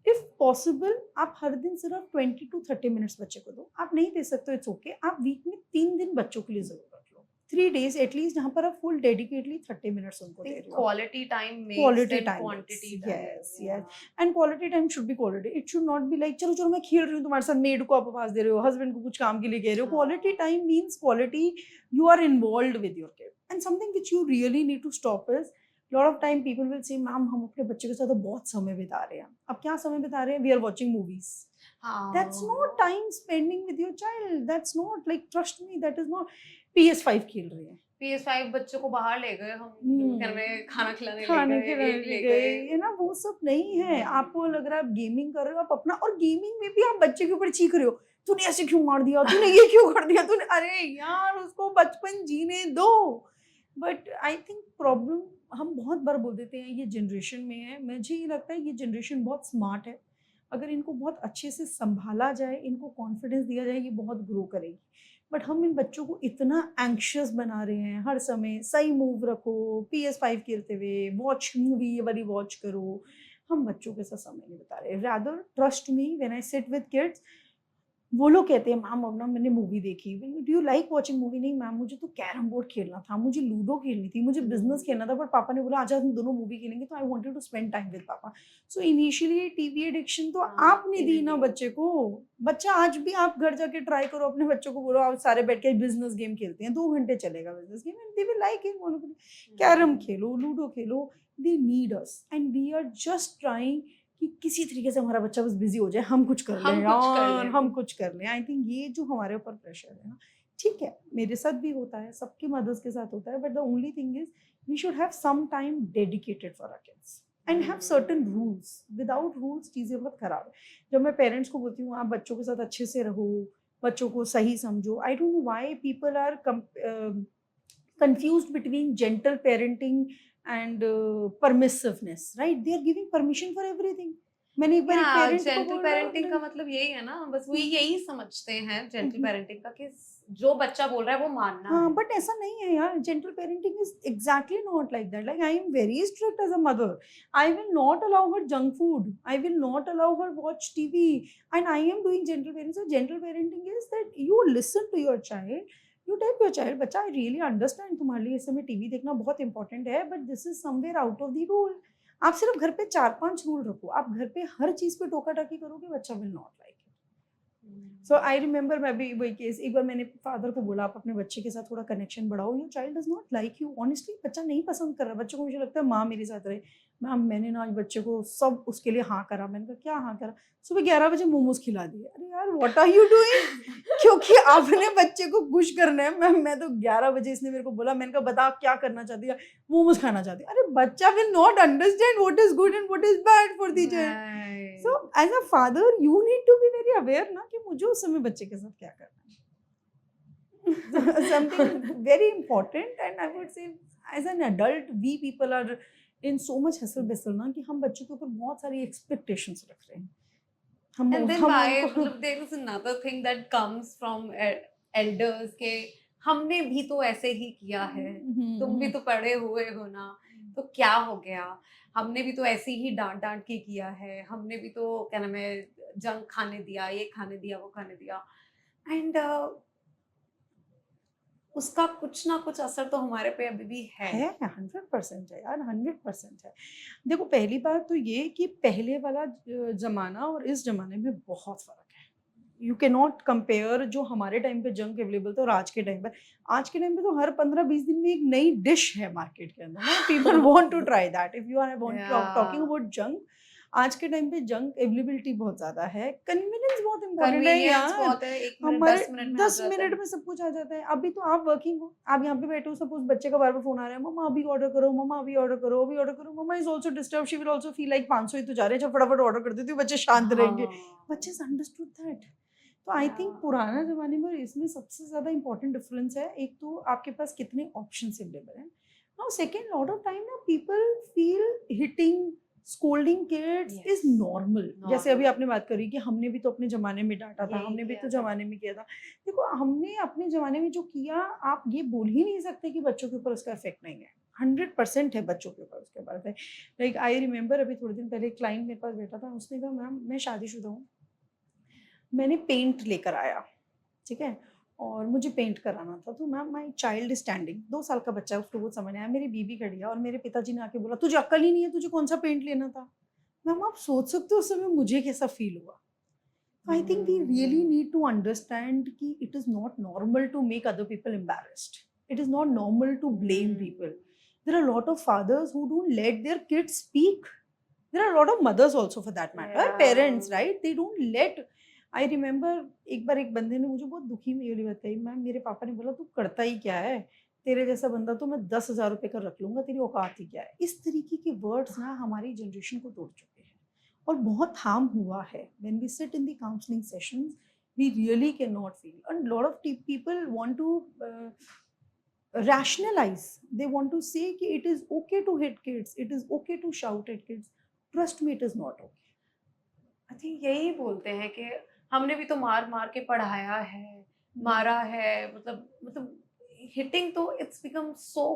If possible, आप हर दिन सिर्फ 20 to 30 minutes बच्चे को दो। आप नहीं दे सकते इट्स ओके, आप वीक में 3 दिन बच्चों के लिए जरूर रख लो, 3 days एटलीस्ट, जहाँ पर आप फुल डेडिकेटली 30 minutes उनको दे रहे हो। Quality time makes Quality than time quantity makes, time. yes, yes. And quality time should be quality. It should not be like चलो मैं खेल रही हूँ तुम्हारे साथ, मेड को आप आवाज दे रहे हो, हस्बैंड को कुछ काम के लिए कह रहे हो। Quality time means quality, you are involved with your kid. And something which you really need to stop is, lot of time people will say ma'am हम अपने बच्चे के साथ तो बहुत समय बिता रहे हैं। अब क्या समय बिता रहे हैं? We are watching movies. That's not time spending with your child. That's not like, trust me, that is not. PS5 खेल रहे हैं, PS5 बच्चों को बाहर ले गए हम, घर में खाना खिलाने ले गए, ये ना वो सब नहीं है। आपको लग रहा है आप गेमिंग कर रहे हो, आप अपना, और गेमिंग में भी आप बच्चे के ऊपर चीख रहे हो, तूने ऐसे क्यों मार दिया, तूने ये क्यों कर दिया, तूने, अरे यार उसको बचपन जीने दो। बट आई थिंक प्रॉब्लम हम बहुत बार बोल देते हैं ये जनरेशन में है। मुझे ये लगता है ये जनरेशन बहुत स्मार्ट है, अगर इनको बहुत अच्छे से संभाला जाए, इनको कॉन्फिडेंस दिया जाए, ये बहुत ग्रो करेगी। बट हम इन बच्चों को इतना एंक्शियस बना रहे हैं, हर समय सही मूव रखो, PS5 खेलते हुए वॉच मूवी ये वाली वॉच करो, हम बच्चों के साथ समय नहीं बिता रहे। Rather trust me, when I sit with kids, वो लोग कहते हैं मैम अब ना मैंने मूवी देखी, do you like watching movie? नहीं मैम मुझे तो कैरम बोर्ड खेलना था, मुझे लूडो खेलनी थी, मुझे बिजनेस खेलना था, बट पापा ने बोला आज हम दोनों मूवी खेलेंगे, तो I wanted to spend time with पापा। सो इनिशियली टीवी एडिक्शन तो आपने दी ना बच्चे को। बच्चा आज भी आप घर जाके ट्राई करो, अपने बच्चों को बोलो आप सारे बैठ के बिजनेस गेम खेलते हैं, 2 घंटे चलेगा business game, and they will like it. Carrom खेलो, लूडो खेलो, they need us and we are just trying कि किसी तरीके से हमारा बच्चा बस बिजी हो जाए, हम कुछ कर लें यार, हम कुछ कर लें। आई थिंक ये जो हमारे ऊपर प्रेशर है ना, ठीक है मेरे साथ भी होता है, सबके मदर्स के साथ होता है, but the only thing is we should have some time dedicated for our kids and have certain rules. Without rules चीज़ें बहुत खराब है। जब मैं पेरेंट्स को बोलती हूँ आप बच्चों के साथ अच्छे से रहो, बच्चों को सही समझो, I don't know why people are confused between gentle parenting and permissiveness, right? They are giving permission for everything. मैंने एक बार एक पेरेंट को जेंटल बोला, पेरेंटिंग का मतलब यही है ना, बस वो यही समझते हैं जेंटल पेरेंटिंग का कि जो बच्चा बोल रहा है वो मानना हाँ, है। बट ऐसा नहीं है यार. Gentle parenting is exactly not like that. Like I am very strict as a mother. I will not allow her junk food. I will not allow her watch TV. And I am doing gentle parenting. So gentle parenting is that you listen to your child. You tell your child, बच्चा I really understand तुम्हारे लिए इस समय TV देखना बहुत important है, but this is somewhere out of the rule. आप सिर्फ घर पे 4-5 रूल रखो. आप घर पे हर चीज पे टोका टाकी करोगे, बच्चा will not like. So I remember, मैं भी वही केस, एक बार मैंने फादर को बोला आप अपने बच्चे के साथ थोड़ा कनेक्शन बढ़ाओ. Your child does not like you. Honestly बच्चा नहीं पसंद कर रहा. बच्चों को मुझे लगता है माँ मेरे साथ रहे. मैम मैंने ना आज बच्चे को सब उसके लिए हाँ करा. मैंने कहा क्या हाँ करा? सुबह 11 बजे मोमोज खिला दिए. अरे यार व्हाट आर यू डूइंग? क्योंकि आपने बच्चे को खुश करना है. मैं तो 11 बजे इसने मेरे को बोला, मैंने कहा बता क्या करना चाहती है? मोमोज खाना चाहती है. अरे बच्चा will not understand what is good and what is bad for the child. So as a father, you need to be very aware ना कि मुझे उस समय बच्चे के साथ क्या करना है. Something very important, and I would say as an adult, we people are in so much hustle bustle ना कि हम बच्चों के ऊपर बहुत सारी expectations रख रहे हैं. And then हम why, उनको मतलब there is another thing that comes from elders के हमने भी तो ऐसे ही किया है, तुम भी तो पढ़े हुए हो ना, तो क्या हो गया, हमने भी तो ऐसे ही डांट डांट के किया है, हमने भी तो क्या नाम है जंक खाने दिया, ये खाने दिया, वो खाने दिया. एंड उसका कुछ ना कुछ असर तो हमारे पे अभी भी है. 100% है यार, 100% है. देखो पहली बात तो ये कि पहले वाला जमाना और इस जमाने में बहुत फर्क है. You can not compare. जो हमारे टाइम पे जंक अवेलेबल था और आज के टाइम पे तो हर 15-20 दिन में एक नई डिश है मार्केट के अंदर ना. People want to try that. If you are talking about junk, आज के टाइम पे जंक अवेलेबिलिटी बहुत ज्यादा है. कन्वीनियंस बहुत इंपॉर्टेंट है कन्वीनियंस यार. बहुत है, 1 मिनट हमारे 10 मिनट में आ 10 जाता मिनट है. में सब कुछ आ जाता है. अभी तो आप वर्किंग हो, आप यहाँ पे बैठे हो, सपोज बच्चे का बार बार फोन आ रहा है, मम्मा अभी ऑर्डर करो, मम्मा अभी ऑर्डर करो, अभी ऑर्डर करो. मम्मा is also disturb. She will also feel like 500 ही तो जा रहे हैं, जब फटाफट ऑर्डर कर देती हूँ बच्चे शांत रहेंगे. हाँ. बच्चे अंडरस्टूड दैट. तो आई थिंक पुराना जमाने में इसमें सबसे ज्यादा इंपॉर्टेंट डिफरेंस है. एक तो आपके पास कितने ऑप्शन अवेलेबल हैं. Now second, lot of time ना people feel hitting, scolding kids is normal. जैसे अभी आपने बात करी कि हमने भी तो अपने जमाने में डांटा था, हमने भी तो जमाने में किया था. देखो हमने अपने जमाने में जो किया, आप ये बोल ही नहीं सकते कि बच्चों के ऊपर उसका इफेक्ट नहीं है. 100% है बच्चों के ऊपर उसके बाद. लाइक आई रिमेंबर अभी थोड़े दिन पहले क्लाइंट मेरे पास बैठा था. उसने कहा मैम मैं शादीशुदा हूँ, मैंने पेंट लेकर आया, ठीक है, और मुझे पेंट कराना था. तो मैम माई चाइल्ड स्टैंडिंग, 2 साल का बच्चा है, उसको वो समझ आया. मेरी बीबी खड़ी है और मेरे पिताजी ने आके बोला तुझे अक्ल ही नहीं है, तुझे कौन सा पेंट लेना था. मैम आप सोच सकते हो उस समय मुझे कैसा फील हुआ. I think we really need to understand कि it is not normal to make other people embarrassed. It is not normal to blame people. There are lot of fathers who don't let their kids speak. There are lot of mothers also for that matter, parents, right, they don't let. I remember एक बार एक बंदे ने मुझे बहुत दुखी में ये वाली बात कही, मैम मेरे पापा ने बोला तू करता ही क्या है, तेरे जैसा बंदा तो मैं 10,000 रुपए का रख लूंगा, तेरी औकात ही क्या है. इस तरीके के वर्ड्स ना हमारी जनरेशन को तोड़ चुके हैं और बहुत हार्म हुआ है. When we sit in the counselling sessions we really can not feel. And lot of people want to rationalize. They want to say कि it is okay to hit kids, it is okay to shout at kids. Trust me, it is not okay. I think यही बोलते हैं कि हमने भी तो मार मार के पढ़ाया है, मारा है, मतलब हिटिंग तो इट्स बिकम सो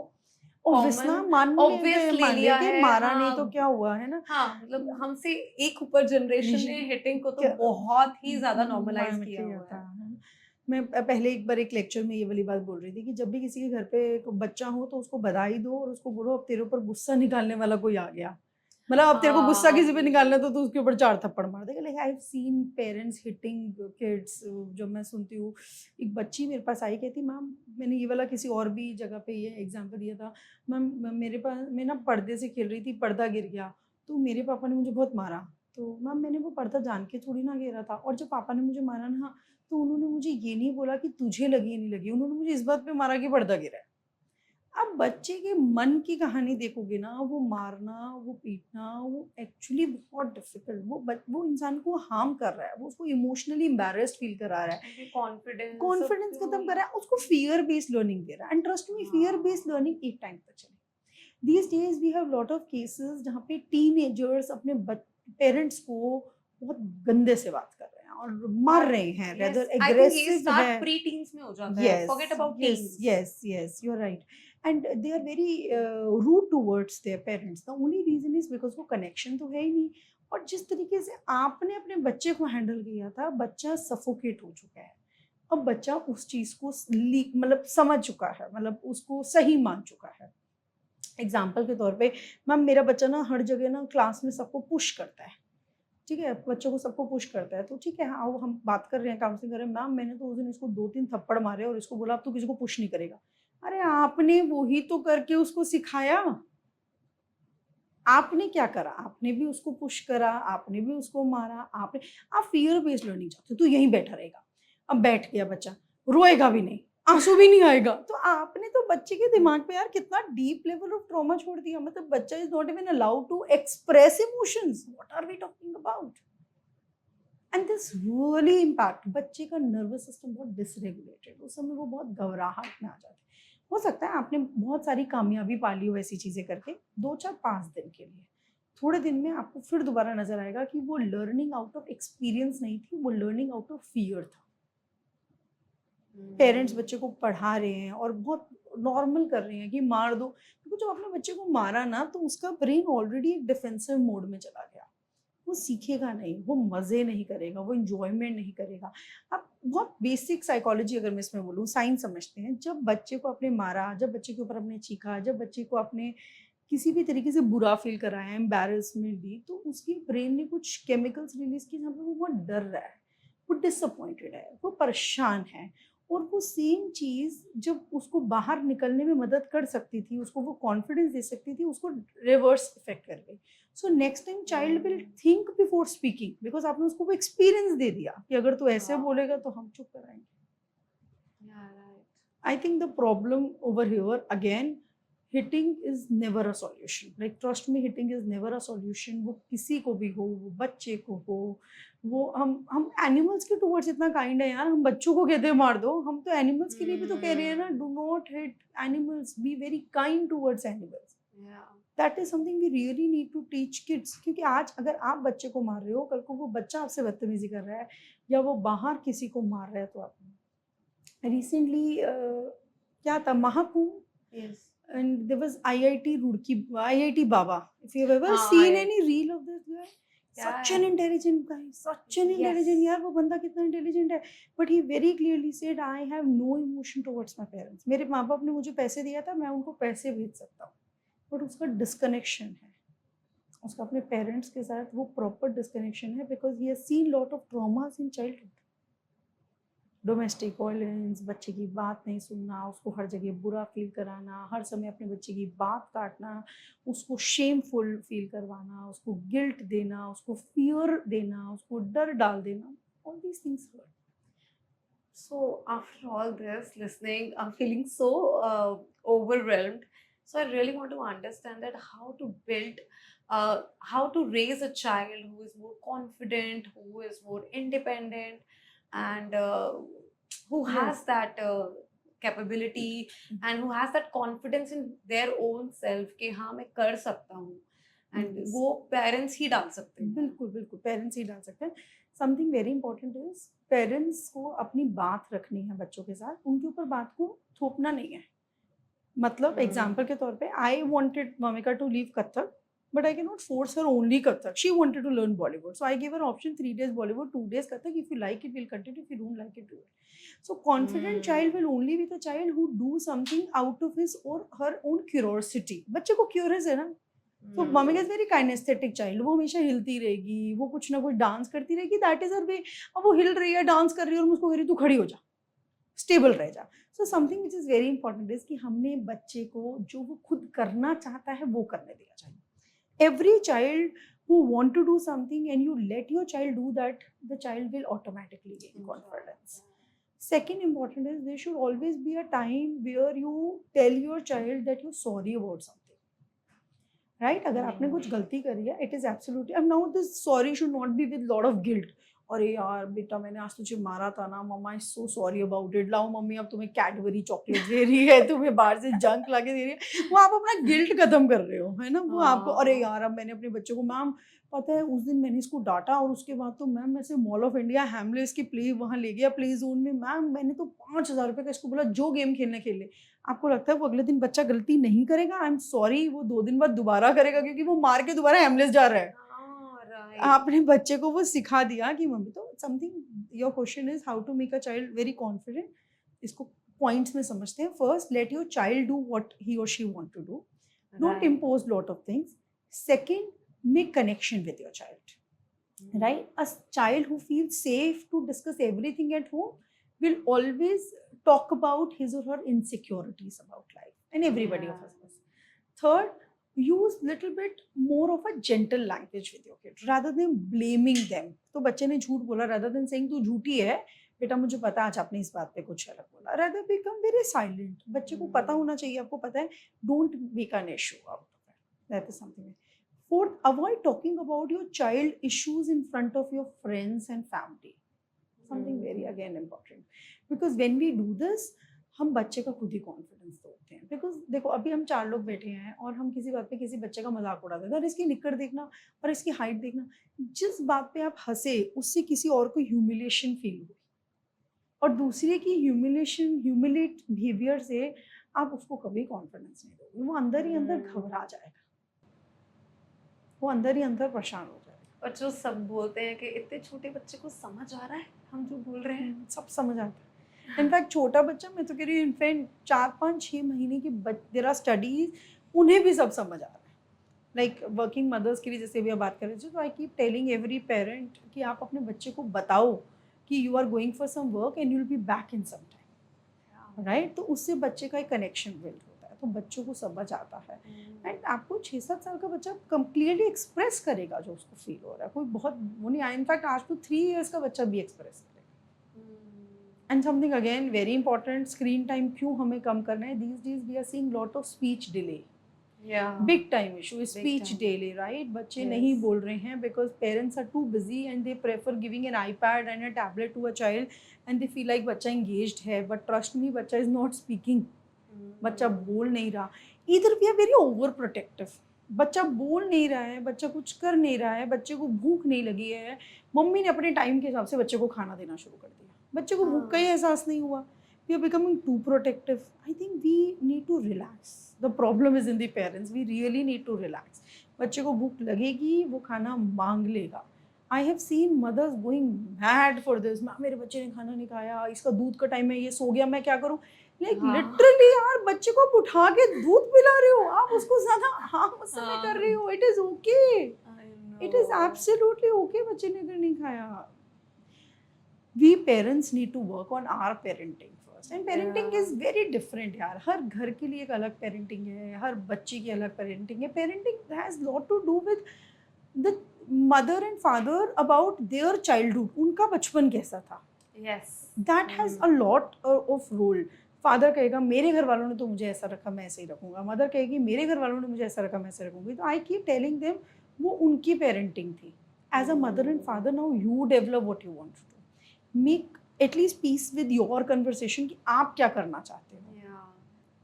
Obvious ना, मान obviously लिया लेते है. मारा नहीं हाँ, तो क्या हुआ है ना. हाँ, मतलब हमसे एक ऊपर जनरेशन ने हिटिंग को तो क्या- बहुत ही ज्यादा नॉर्मलाइज मान किया किया हुआ था. है. मैं पहले एक बार एक लेक्चर में ये वाली बात बोल रही थी कि जब भी किसी के घर पे एक बच्चा हो तो उसको बधाई दो और उसको बोलो अब तेरे ऊपर गुस्सा निकालने वाला कोई आ गया. मतलब अब तेरे को गुस्सा किसी पे निकालना है तो तू उसके ऊपर 4 थप्पड़ मार देगा. Like I have seen parents hitting kids. जब मैं सुनती हूँ, एक बच्ची मेरे पास आई, कहती मैम, मैंने ये वाला किसी और भी जगह पे ये एग्जांपल दिया था, मैम मेरे पास, मैं ना पर्दे से खेल रही थी, पर्दा गिर गया तो मेरे पापा ने मुझे बहुत मारा. तो मैम मैंने वो पर्दा जान के थोड़ी ना गिरा था, और जब पापा ने मुझे मारा ना तो उन्होंने मुझे ये नहीं बोला कि तुझे लगी नहीं लगी, उन्होंने मुझे इस बात पे मारा कि पर्दा गिरा है. अब बच्चे के मन की कहानी देखोगे ना, वो मारना, वो पीटना, वो एक्चुअली बहुत डिफिकल्ट. वो इंसान को हार्म कर रहा है, वो उसको इमोशनली एम्बैरेस्ड फील करा रहा है, कॉन्फिडेंस खत्म कर रहा है, उसको फियर बेस्ड लर्निंग दे रहा है. And trust me, fear based learning एक टाइम तक चले. These days we have lot of cases जहाँ पे टीनेजर्स अपने पेरेंट्स को बहुत गंदे से बात कर रहे हैं और मार रहे हैं, Yes, रेदर I think ये एग्रेसिव start है. pre-teens में हो जाता है. Forget about Yes, teens. yes, you're right. And they are very rude towards their parents. The only reason is because वो connection तो है ही नहीं. और जिस तरीके से आपने अपने बच्चे को हैंडल किया था, बच्चा सफोकेट हो चुका है. अब बच्चा उस चीज को मतलब समझ चुका है, मतलब उसको सही मान चुका है. एग्जाम्पल के तौर पे मैम, मेरा बच्चा ना हर जगह ना क्लास में सबको पुश करता है. ठीक है, बच्चों को सबको पुश करता है, तो ठीक है, हाँ, वो हम बात कर रहे हैं, काउंसलिंग कर रहे हैं, मैम मैंने तो उस दिन इसको 2-3 थप्पड़ मारे और इसको बोला अब तू किसी को पुश नहीं करेगा. अरे आपने वही तो करके उसको सिखाया. आपने क्या करा? आपने भी उसको पुश करा, आपने भी उसको मारा, आपने. आप फियर बेस्ड लर्निंग चाहते हो, तो यहीं बैठा रहेगा. अब बैठ गया बच्चा, रोएगा भी नहीं, आंसू भी नहीं आएगा, तो आपने तो बच्चे के दिमाग पे यार कितना डीप लेवल ऑफ ट्रॉमा छोड़ दिया. मतलब बच्चा is not even allowed to express emotions. What are we talking about? And this really impact. बच्चे का नर्वस सिस्टम बहुत डिसरेगुलेटेड, उस समय वो बहुत घबराहट में आ जाता है. हो सकता है आपने बहुत सारी कामयाबी पा ली हो ऐसी चीजें करके, 2-4-5 दिन के लिए. थोड़े दिन में आपको फिर दोबारा नजर आएगा कि वो लर्निंग आउट ऑफ एक्सपीरियंस नहीं थी, वो लर्निंग आउट ऑफ फियर था. पेरेंट्स बच्चे को पढ़ा रहे हैं और बहुत नॉर्मल कर रहे हैं कि मार दो, क्योंकि जब आपने बच्चे को मारा ना, तो उसका ब्रेन ऑलरेडी एक डिफेंसिव मोड में चला गया. वो सीखेगा नहीं, वो मजे नहीं करेगा, वो इंजॉयमेंट नहीं करेगा. आप बहुत बेसिक साइकोलॉजी अगर मैं इसमें बोलूँ, साइंस समझते हैं. जब बच्चे को आपने मारा, जब बच्चे के ऊपर आपने चीखा, जब बच्चे को आपने किसी भी तरीके से बुरा फील कराया, एम्बैरेसमेंट दी, तो उसकी ब्रेन ने कुछ केमिकल्स रिलीज किए जहाँ पे वो बहुत डर रहा है, वो डिसअपॉइंटेड है, वो परेशान है. और वो सेम चीज जब उसको बाहर निकलने में मदद कर सकती थी, उसको वो कॉन्फिडेंस दे सकती थी, उसको रिवर्स इफेक्ट कर गई. So next time child will think before speaking, because आपने उसको वो एक्सपीरियंस दे दिया कि अगर तू ऐसे बोलेगा तो हम चुप कराएंगे. Yeah, right. I think the problem over here again, hitting is never a solution. Like trust me, hitting is never a solution. वो किसी को भी हो, वो बच्चे को हो, वो हम एनिमल्स के टुवर्ड्स इतना काइंड है यार. हम बच्चों को कहते हैं मार दो, हम तो एनिमल्स के लिए भी तो कह रहे हैं ना, do not hit animals, be very kind towards animals. Yeah. That is something we really need to teach kids. क्योंकि आज अगर आप बच्चे को मार रहे हो, कल को वो बच्चा आपसे बदतमीजी कर रहा है या वो बाहर किसी को मार रहा है, तो आप रिसेंटली क्या था, Mahakumbh, Yes. and there was IIT Roorkee, IIT Baba. If you've ever हाँ, seen I- any reel of this guy, such Yeah. an intelligent guy, such an intelligent. Yes. यार वो बंदा कितना intelligent है, but he very clearly said, I have no emotion towards my parents. मेरे माँ बाप ने मुझे पैसे दिया था, मैं उनको पैसे भेज सकता हूँ, but उसका डिस्कनेक्शन है, उसका अपने पेरेंट्स के साथ वो प्रॉपर डिस्कनेक्शन है, because he has seen lot of traumas in childhood. Domestic violence, बच्चे की बात नहीं सुनना, उसको हर जगह बुरा फील कराना, हर समय अपने बच्चे की बात काटना, उसको शेमफुल फील करवाना, उसको गिल्ट देना, उसको फियर देना, उसको डर डाल देना, all these things hurt. So after all this listening, I'm feeling so overwhelmed. So I really want to understand that how to raise a child who is more confident, who is more independent, and who has Yes. that capability and who has that confidence in their own self कि हाँ मैं कर सकता हूँ. And Yes. वो parents ही डाल सकते हैं. बिल्कुल बिल्कुल, पेरेंट्स ही डाल सकते हैं. Something very important is, parents को अपनी बात रखनी है बच्चों के साथ, उनके ऊपर बात को थोपना नहीं है. मतलब एग्जाम्पल के तौर पे, आई वॉन्टेड ममिका to leave Kathak, but I cannot force her only Kathak. She wanted to learn Bollywood, so I gave her option: 3 days Bollywood, 2 days Kathak. If you like it, we'll continue. If you don't like it, do it. So confident child will only be the child who do something out of his or her own curiosity. बच्चे को curious है ना, तो ममिका is very kinaesthetic child. वो हमेशा हिलती रहेगी, वो कुछ ना कुछ डांस करती रहेगी, दैट इज हर वे. अब वो हिल रही है, डांस कर रही है, और मैं उसको कह रही हूँ तू खड़ी हो जा, स्टेबल रह जा. So something which is very important is कि हमने बच्चे को जो वो खुद करना चाहता है वो करने देना चाहिए. Every child who want to do something and you let your child do that, the child will automatically gain confidence. Second important is there should always be a time where you tell your child that you're sorry about something. Right? अगर आपने कुछ गलती करी है, it is absolutely, and now this sorry should not be with lot of guilt. अरे यार बेटा मैंने आज तुझे मारा था ना, मम्मा is so sorry about it, लाओ मम्मी अब तुम्हें कैडबरी चॉकलेट दे रही है, तुम्हें बाहर से जंक ला के दे रही है। वो आप अपना गिल्ट खत्म कर रहे हो, है ना। वो आपको अरे हाँ। यार अब मैंने अपने बच्चे को, मैम पता है उस दिन मैंने इसको डांटा और उसके बाद तो मैम मैं से मॉल ऑफ इंडिया हैमलेस की प्ले वहाँ ले गया प्ले जोन में, मैम मैंने तो 5,000 रुपये का इसको बोला जो गेम खेलने खेल ले। आपको लगता है वो अगले दिन बच्चा गलती नहीं करेगा? आई एम सॉरी, वो 2 दिन बाद दोबारा करेगा क्योंकि वो मार के दोबारा हैमलेस जा रहा है। हाँ, राइट। आपने बच्चे को वो सिखा दिया कि मम्मी तो something, your question is how to make a child very confident. इसको पॉइंट्स में समझते हैं। First, let your child do what he और she want to do, don't Right. impose lot of things. Second, make connection with your child, right? A child who feels safe to discuss everything at home will always talk about his or her insecurities about life and everybody of Yeah. us. Third, use little bit more of a gentle language with your kid rather than blaming them. तो बच्चे ने झूठ बोला, rather than saying तू झूठी है बेटा, मुझे पता आज आपने इस बात पे कुछ अलग बोला, rather become very silent. बच्चे को पता होना चाहिए, आपको पता है, don't make an issue out of it. That is something. Fourth, avoid talking about your child issues in front of your friends and family. Something very again important, because when we do this हम बच्चे का खुद ही confidence तोड़ते हैं। Because देखो अभी हम 4 लोग बैठे हैं और हम किसी बात पे किसी बच्चे का मजाक उड़ाते हैं, और इसकी निक्कर देखना और इसकी हाइट देखना, जिस बात पे आप हंसे उससे किसी और को ह्यूमिलेशन फील हुई और दूसरे की ह्यूमिलेट बिहेवियर से आप उसको कभी कॉन्फिडेंस नहीं दोगे। वो अंदर ही अंदर घबरा जाएगा, वो अंदर ही अंदर परेशान हो जाएगा। और जो सब बोलते हैं कि इतने छोटे बच्चे को समझ आ रहा है हम जो बोल रहे हैं। सब समझ आता है। इनफैक्ट छोटा बच्चा, मैं तो कह रही हूँ, इनफैक्ट 4-5-6 महीने की देयर आर स्टडीज, उन्हें भी सब समझ आ रहा है। लाइक वर्किंग मदर्स की भी जैसे भी आप बात कर रहे थे, तो I keep telling every parent कि आप अपने बच्चे को बताओ कि you are going for some work and you will be back in some time, right. तो उससे बच्चे का एक कनेक्शन बिल्ड होता है, तो बच्चों को समझ आता है। एंड आपको 6-7 साल का बच्चा क्लियरली एक्सप्रेस करेगा जो उसको फील हो रहा है, कोई बहुत वो नहीं आया। इनफैक्ट आज तो 3 इयर्स का बच्चा भी एक्सप्रेस करेगा। And something again very important, screen time क्यों हमें कम करना है। These days we are seeing lot of speech delay, big time issue, speech delay, right. बच्चे नहीं बोल रहे हैं because parents are too busy and they prefer giving an iPad and a tablet to a child and they feel like बच्चा engaged है, but trust me बच्चा is not speaking, बच्चा बोल नहीं रहा। इधर we are very over protective, बच्चा बोल नहीं रहा है, बच्चा कुछ कर नहीं रहा है, बच्चे को भूख नहीं लगी है, मम्मी ने अपने टाइम के हिसाब से बच्चे को खाना देना शुरू कर दिया, बच्चे को भूख का ही एहसास नहीं हुआ। We are becoming too protective. I think we need to relax. The problem is in the parents, we really need to relax. बच्चे को भूख लगेगी, वो खाना मांग लेगा। I have seen mothers going mad for this, मेरे बच्चे ने खाना नहीं खाया, इसका दूध का टाइम है, ये सो गया, मैं क्या करूँ। लाइक लिटरली यार, बच्चे को आप उठा के दूध पिला रहे हो, आप उसको ज्यादा हार्म उस समय कर रहे हो। It is okay, it is absolutely okay बच्चे ने अगर नहीं खाया। We parents need to work on our parenting first, and parenting is very different यार। हर घर के लिए एक अलग पेरेंटिंग है, हर बच्चे की अलग पेरेंटिंग है। Parenting has lot to do with the mother and father about their childhood, उनका बचपन कैसा था। That has a lot of role. Father कहेगा मेरे घर वालों ने तो मुझे ऐसा रखा, मैं ऐसे ही रखूंगा। मदर कहेगी मेरे घर वालों ने मुझे ऐसा रखा, मैं ऐसे रखूंगी। तो आई कीप टेलिंग देम वो उनकी पेरेंटिंग थी। As a mother and father now you develop what you want to do, make at least peace with your conversation कि आप क्या करना चाहते हो।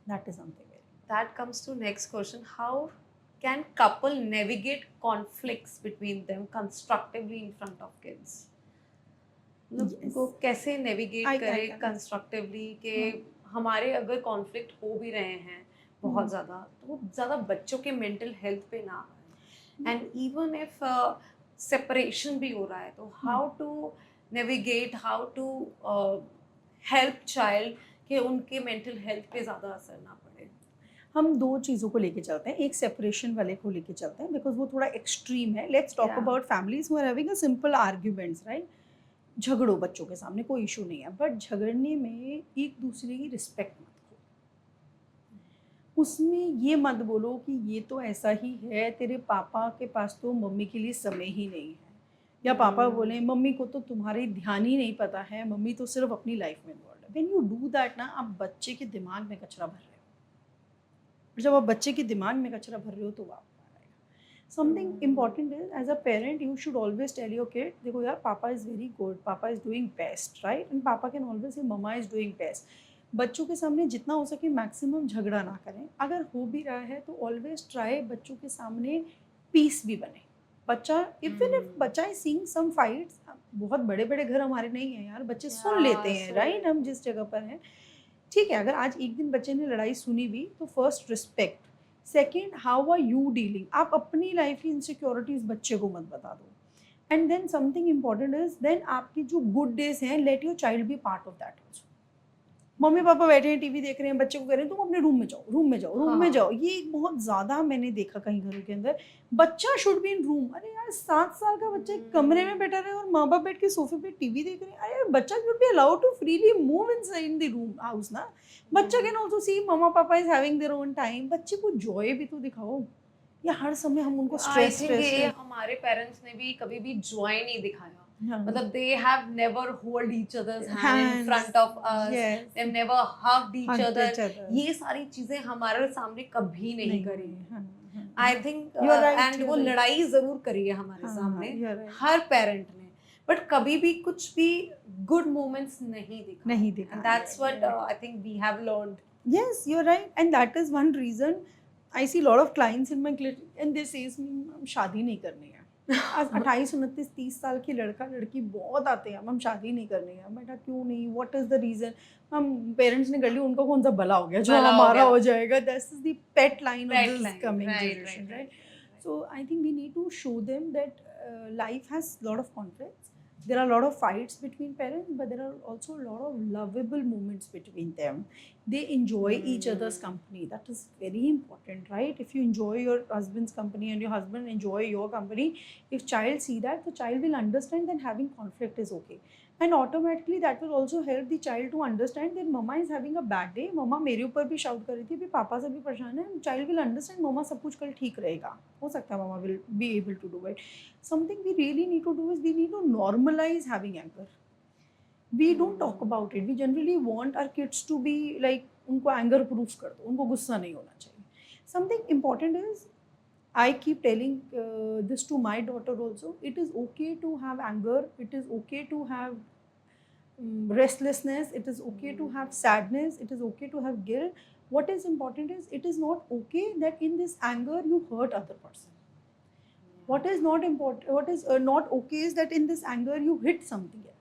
That is something very. That comes to next question. How can couple navigate conflicts between them constructively in front of kids? मतलब Yes. उनको कैसे navigate I करें can. कंस्ट्रक्टिवली कि हमारे अगर कॉन्फ्लिक्ट हो भी रहे हैं बहुत ज़्यादा, तो वो ज़्यादा बच्चों के मेंटल हेल्थ पे ना आए। एंड इवन इफ सेपरेशन भी हो रहा है, तो how to navigate, how to help child कि उनके मेंटल हेल्थ पे ज़्यादा असर ना पड़े। हम 2 चीज़ों को लेके चलते हैं, एक सेपरेशन वाले को लेके चलते हैं बिकॉज वो थोड़ा एक्सट्रीम है। Let's talk Yeah. About families who are having a simple arguments, right. झगड़ो बच्चों के सामने, कोई इशू नहीं है, बट झगड़ने में एक दूसरे की रिस्पेक्ट मत करो। उसमें ये मत बोलो कि ये तो ऐसा ही है, तेरे पापा के पास तो मम्मी के लिए समय ही नहीं है, या पापा बोले मम्मी को तो तुम्हारे ध्यान ही नहीं पता है, मम्मी तो सिर्फ अपनी लाइफ में इन्वॉल्व है। व्हेन यू डू दैट ना, आप बच्चे के दिमाग में कचरा भर रहे हो। जब आप बच्चे के दिमाग में कचरा भर रहे हो तो वो आपको आएगा। Something important is as a parent you should always tell your kid, देखो यार पापा इज़ वेरी गुड, पापा is doing best, right, and पापा कैन ऑलवेज से ममा इज़ डूइंग बेस्ट. बच्चों के सामने जितना हो सके मैक्सिमम झगड़ा ना करें. अगर हो भी रहा है तो ऑलवेज ट्राई बच्चों के सामने पीस भी बने. बच्चा इवन इफ बच्चा इज सीइंग सम फाइट्स, बहुत बड़े बड़े घर हमारे नहीं है यार, बच्चे सुन लेते हैं, राइट, हम जिस जगह पर हैं. ठीक है, अगर आज एक दिन बच्चे ने लड़ाई सुनी भी तो first respect, second how are you dealing, आप अपनी लाइफ की इनसिक्योरिटीज बच्चे को मत बता दो. And then something important is then आपकी जो गुड डेज हैं let your child be part of that also. Mummy papa बैठे हैं टीवी देख रहे हैं, बच्चे को कह रहे हैं तुम अपने रूम में जाओ, रूम में जाओ, रूम में जाओ. ये बहुत ज्यादा मैंने देखा कहीं घरों के अंदर, बच्चा शुड बी इन रूम. अरे यार 7 साल का बच्चा एक कमरे में बैठा रहे और माँ बाप बैठ के सोफे पे टीवी देख रहे हैं. अरे यार बच्चा should be allowed to freely move in the room house ना. बच्चा can also see mama papa is having their own time. बच्चे को जॉय भी तो दिखाओ, या हर समय हम उनको आई स्ट्रेस थिंक ये हमारे पेरेंट्स ने भी कभी भी जॉय नहीं दिखाया. मतलब they have never hold each other's hand in front of us. yes. They've never hugged each Hugged other. each other. ये सारी चीजें हमारे सामने कभी नहीं करी. I think You are right, and you वो are right. लड़ाई जरूर करी है हमारे हाँ, सामने you are right. Her parent ने, बट कभी भी कुछ भी गुड मोमेंट्स नहीं दिखा. नहीं दिखा. And that's what I think we have learned. Yes, you're right, and that is one reason I see a lot of clients in my clinic and they says me हम शादी नहीं करनी है. आज 28, 29, 30 साल की लड़का लड़की बहुत आते हैं, हम शादी नहीं करनी है. बेटा क्यों नहीं, व्हाट इज द रीजन? हम पेरेंट्स ने कर ली, उनको कौन सा भला हो गया जो भला हो हमारा गया. हो जाएगा. This is the pet line of Pet this line. Coming Right, generation, right, right. right. So I think we need to show them that life has a lot of conflicts. There are a lot of fights between parents, but there are also a lot of lovable moments between them. They enjoy each other's company. That is very important, right? If you enjoy your husband's company and your husband enjoy your company, if child see that, the child will understand that having conflict is okay. And automatically that will also help the child to understand that mama is having a bad day. mama मेरे ऊपर भी shout कर रही थी, अभी पापा से भी परेशान है. Child will understand mama सब कुछ कल ठीक रहेगा. हो सकता है mama will be able to do it. Something we really need to do is we need to normalize having anger. We don't talk about it. We generally want our kids to be like उनको anger proof कर दो, उनको गुस्सा नहीं होना चाहिए. Something important is I keep telling this to my daughter also. It is okay to have anger. It is okay to have restlessness. It is okay to have sadness. It is okay to have guilt. What is important is it is not okay that in this anger you hurt other person. What is not important, what is not okay is that in this anger you hit something else.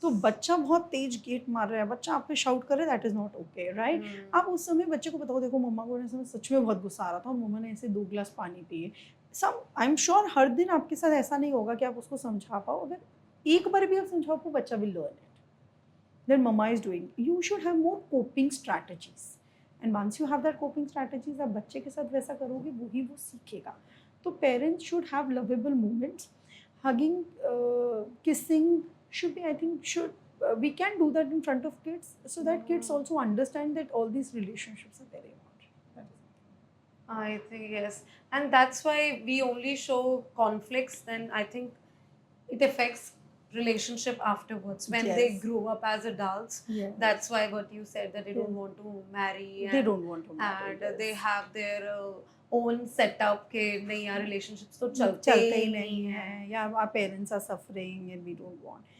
तो बच्चा बहुत तेज gate मार रहा है, बच्चा आप पे shout कर रहा है, that is not okay, right. आप उस समय बच्चे को बताओ, देखो मम्मा को समय सच में बहुत गुस्सा आ रहा था और मम्मा ने ऐसे 2 गिलास पानी पिए. सब आई एम श्योर हर दिन आपके साथ ऐसा नहीं होगा कि आप उसको समझा पाओ. अगर एक बार भी आप समझाओ तो बच्चा will learn it. Then mama is doing. You should have more coping strategies, and once you have that coping strategies, आप बच्चे के साथ वैसा करोगे वही वो सीखेगा. तो parents should have lovable moments. Hugging, kissing should be, I think should we can do that in front of kids so that kids also understand that all these relationships are very important. I think yes, and that's why we only show conflicts. Then I think it affects relationship afterwards when they Yes. grow up as adults. Yes. That's why what you said, that they don't Yeah. want to marry. They and, don't want to marry, and yes. they have their own setup के नहीं यार relationships तो चलते चलते ही नहीं है, या our parents are suffering and we don't want.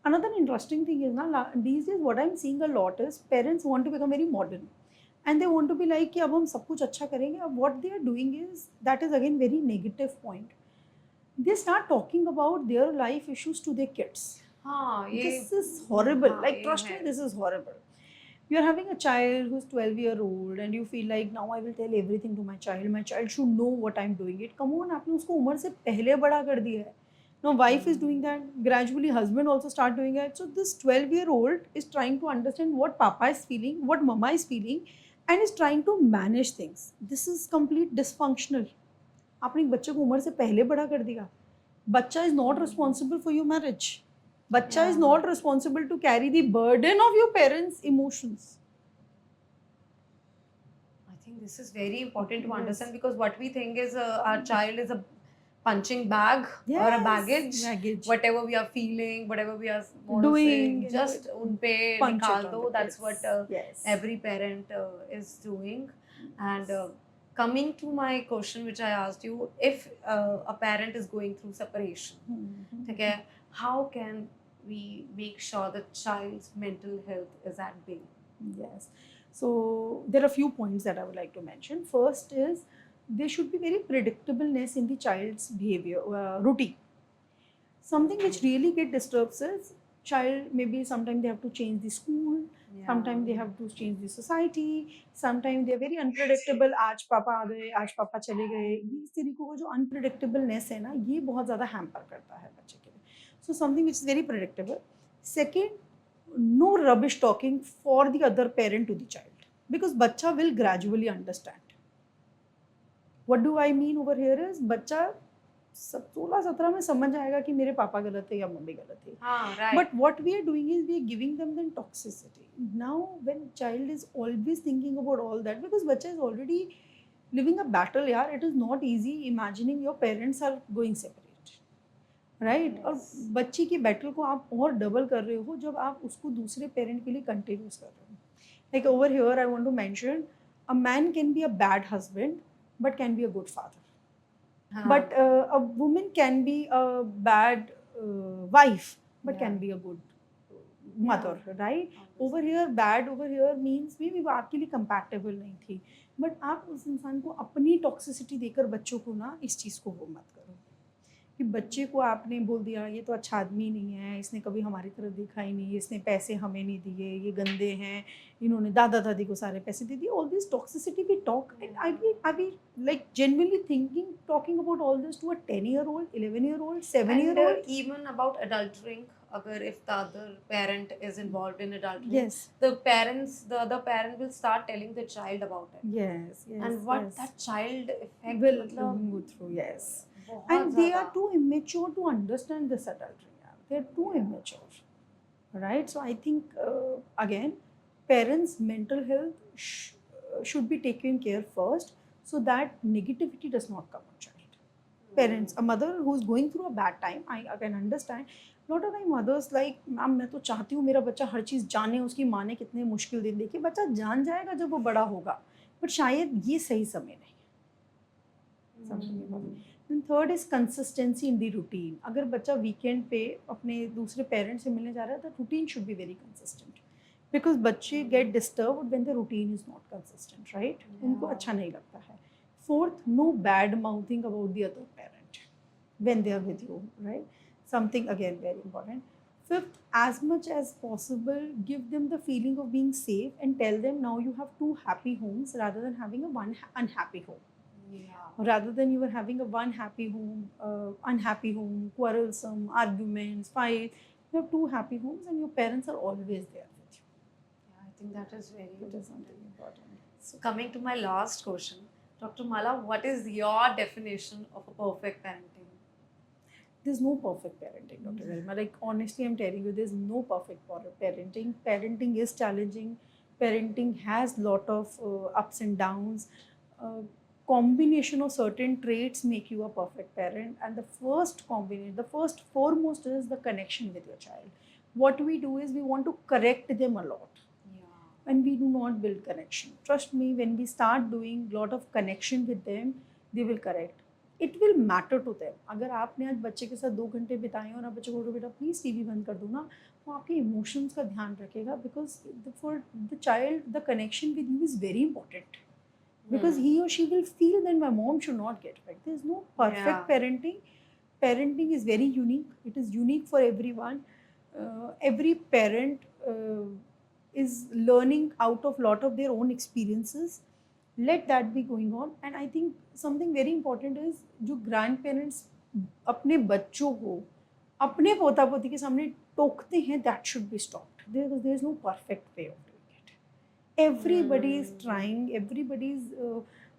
Another interesting thing is ना, these days what I'm seeing a lot is parents want to become very modern and they want to be like कि अब हम सब कुछ अच्छा करेंगे. अब what they are doing is, that is again very negative point. They start talking about their life issues to their kids. हाँ ये This is horrible. हाँ, Like ये trust me, है. this is horrible. You're having a child who's 12-year-old and you feel like now I will tell everything to my child. My child should know what I'm doing it. Come on, आपने उसको उम्र से पहले बड़ा कर दिया है. Now wife is doing that. Gradually husband also start doing that. So this 12-year-old is trying to understand what papa is feeling, what mama is feeling, and is trying to manage things. This is complete dysfunctional. आपने एक बच्चे को उम्र से पहले बड़ा कर दिया. बच्चा is not responsible for your marriage. बच्चा is not responsible to carry the burden of your parents' emotions. I think this is very important to Yes. understand, because what we think is our child is a punching bag or a Yes, baggage. baggage. Whatever we are feeling, whatever we are Doing, say, just un pe Punch it nikal on do. the That's kids. what Yes. every parent is doing. And coming to my question which I asked you, if a parent is going through separation, okay, how can we make sure the child's mental health is at bay? Yes. So there are a few points that I would like to mention. First is there should be very predictableness in the child's behavior, routine. Something which really get disturbs is child, maybe sometimes they have to change the school, sometimes they have to change the society, sometimes they are very unpredictable. आज पापा आ गए, आज पापा चले गए, ये इस तरीके का जो अनप्रिडिक्टेबलनेस है ना, ये बहुत ज़्यादा हैम्पर करता है बच्चे के लिए. So something which is very predictable. Second, no rubbish talking for the other parent to the child, because bacha will gradually understand. What do I mean over here is बच्चा 16-17 में समझ आएगा कि मेरे पापा गलत है या मम्मी गलत है. हाँ, right. But what we are doing is we are giving them the toxicity. Now when child is always thinking about all that, because bacha is already living a battle, yaar, it is not easy imagining your parents are going separate, right? और बच्ची की battle को आप और double कर रहे हो जब आप उसको दूसरे पेरेंट के लिए कंटिन्यूस कर रहे हो. Like over here I want to mention, a man can be a bad husband but can be a good father. But a woman can be a bad wife but can be a good mother, right? Over here bad over here means maybe वो आपके लिए compatible नहीं थी, but आप उस इंसान को अपनी toxicity देकर बच्चों को ना इस चीज़ को वो मत करो कि बच्चे को आपने बोल दिया ये तो अच्छा आदमी नहीं है, इसने कभी हमारी तरफ देखा ही नहीं, इसने पैसे हमें नहीं दिए, ये गंदे हैं, इन्होंने दादा दादी को सारे पैसे दे दिए. All this toxicity we talk, and I be like genuinely thinking, talking about all this to a 10-year-old, 11-year-old, 7-year-old. And even about adultering, agar if the other parent is involved in adultery, Yes. the other parent will start telling the child about it. Yes. And what yes. that child effect will मतलब go through. Yes. बहुत And they are ज़्यादा. too immature to understand this adultery. They're too immature, right? So I think again, parents' mental health should be taken care first, so that negativity does not come on child. Parents, a mother who's going through a bad time, I can understand. Lot of time mothers like, ma'am मैं तो चाहती हूँ मेरा बच्चा हर चीज़ जाने, उसकी माँ ने कितने मुश्किल दिन देखे. बच्चा जान जाएगा जब वो बड़ा होगा, but शायद ये सही समय नहीं. Then third is consistency in the routine. अगर बच्चा वीकेंड पे अपने दूसरे पेरेंट से मिलने जा रहा है तो routine should be very consistent, because बच्चे get disturbed when the routine is not consistent, right? उनको अच्छा नहीं लगता है. Fourth, no bad mouthing about the other parent when they are with you, right? Something again very important. Fifth, as much as possible, give them the feeling of being safe and tell them now you have 2 happy homes rather than having a one unhappy home. Rather than you were having a one happy home, unhappy home, quarrelsome, arguments, fight, you have 2 happy homes and your parents are always there with you. Yeah, I think that is very It is something important. So coming to my last question, Dr. Mala, what is your definition of a perfect parenting? There's no perfect parenting, Dr. Garima. Like honestly, I'm telling you, there's no perfect parenting. Parenting is challenging. Parenting has lot of ups and downs. Combination of certain traits make you a perfect parent, and the first foremost is the connection with your child. What we do is we want to correct them a lot, and we do not build connection. Trust me, when we start doing lot of connection with them, they will correct. It will matter to them. अगर आपने आज बच्चे के साथ 2 घंटे बिताए और आप बच्चे को बोलो बेटा प्लीज़ टीवी बंद कर दो ना, वो आपके इमोशंस का ध्यान रखेगा, because for the child the connection with you is very important. Because he or she will feel that my mom should not get back. There is no perfect parenting. Parenting is very unique. It is unique for everyone. Every parent is learning out of lot of their own experiences. Let that be going on. And I think something very important is जो grandparents अपने बच्चों को अपने पोता पोती के सामने टोकते हैं, that should be stopped. There is no perfect way of doing it. Everybody is trying, everybody is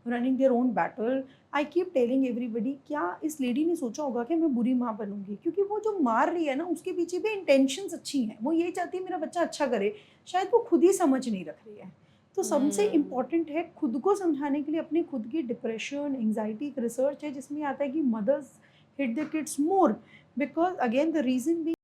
running their own battle. I keep telling everybody, क्या इस लेडी ने सोचा होगा कि मैं बुरी माँ बनूंगी, क्योंकि वो जो मार रही है ना उसके पीछे भी इंटेंशंस अच्छी हैं. वो ये चाहती है मेरा बच्चा अच्छा करे, शायद वो खुद ही समझ नहीं रख रही है. तो सबसे इम्पॉर्टेंट है खुद को समझाने के लिए अपनी खुद की डिप्रेशन, एंग्जाइटी. एक रिसर्च है जिसमें आता है कि mothers hit the kids more, because again the reason भी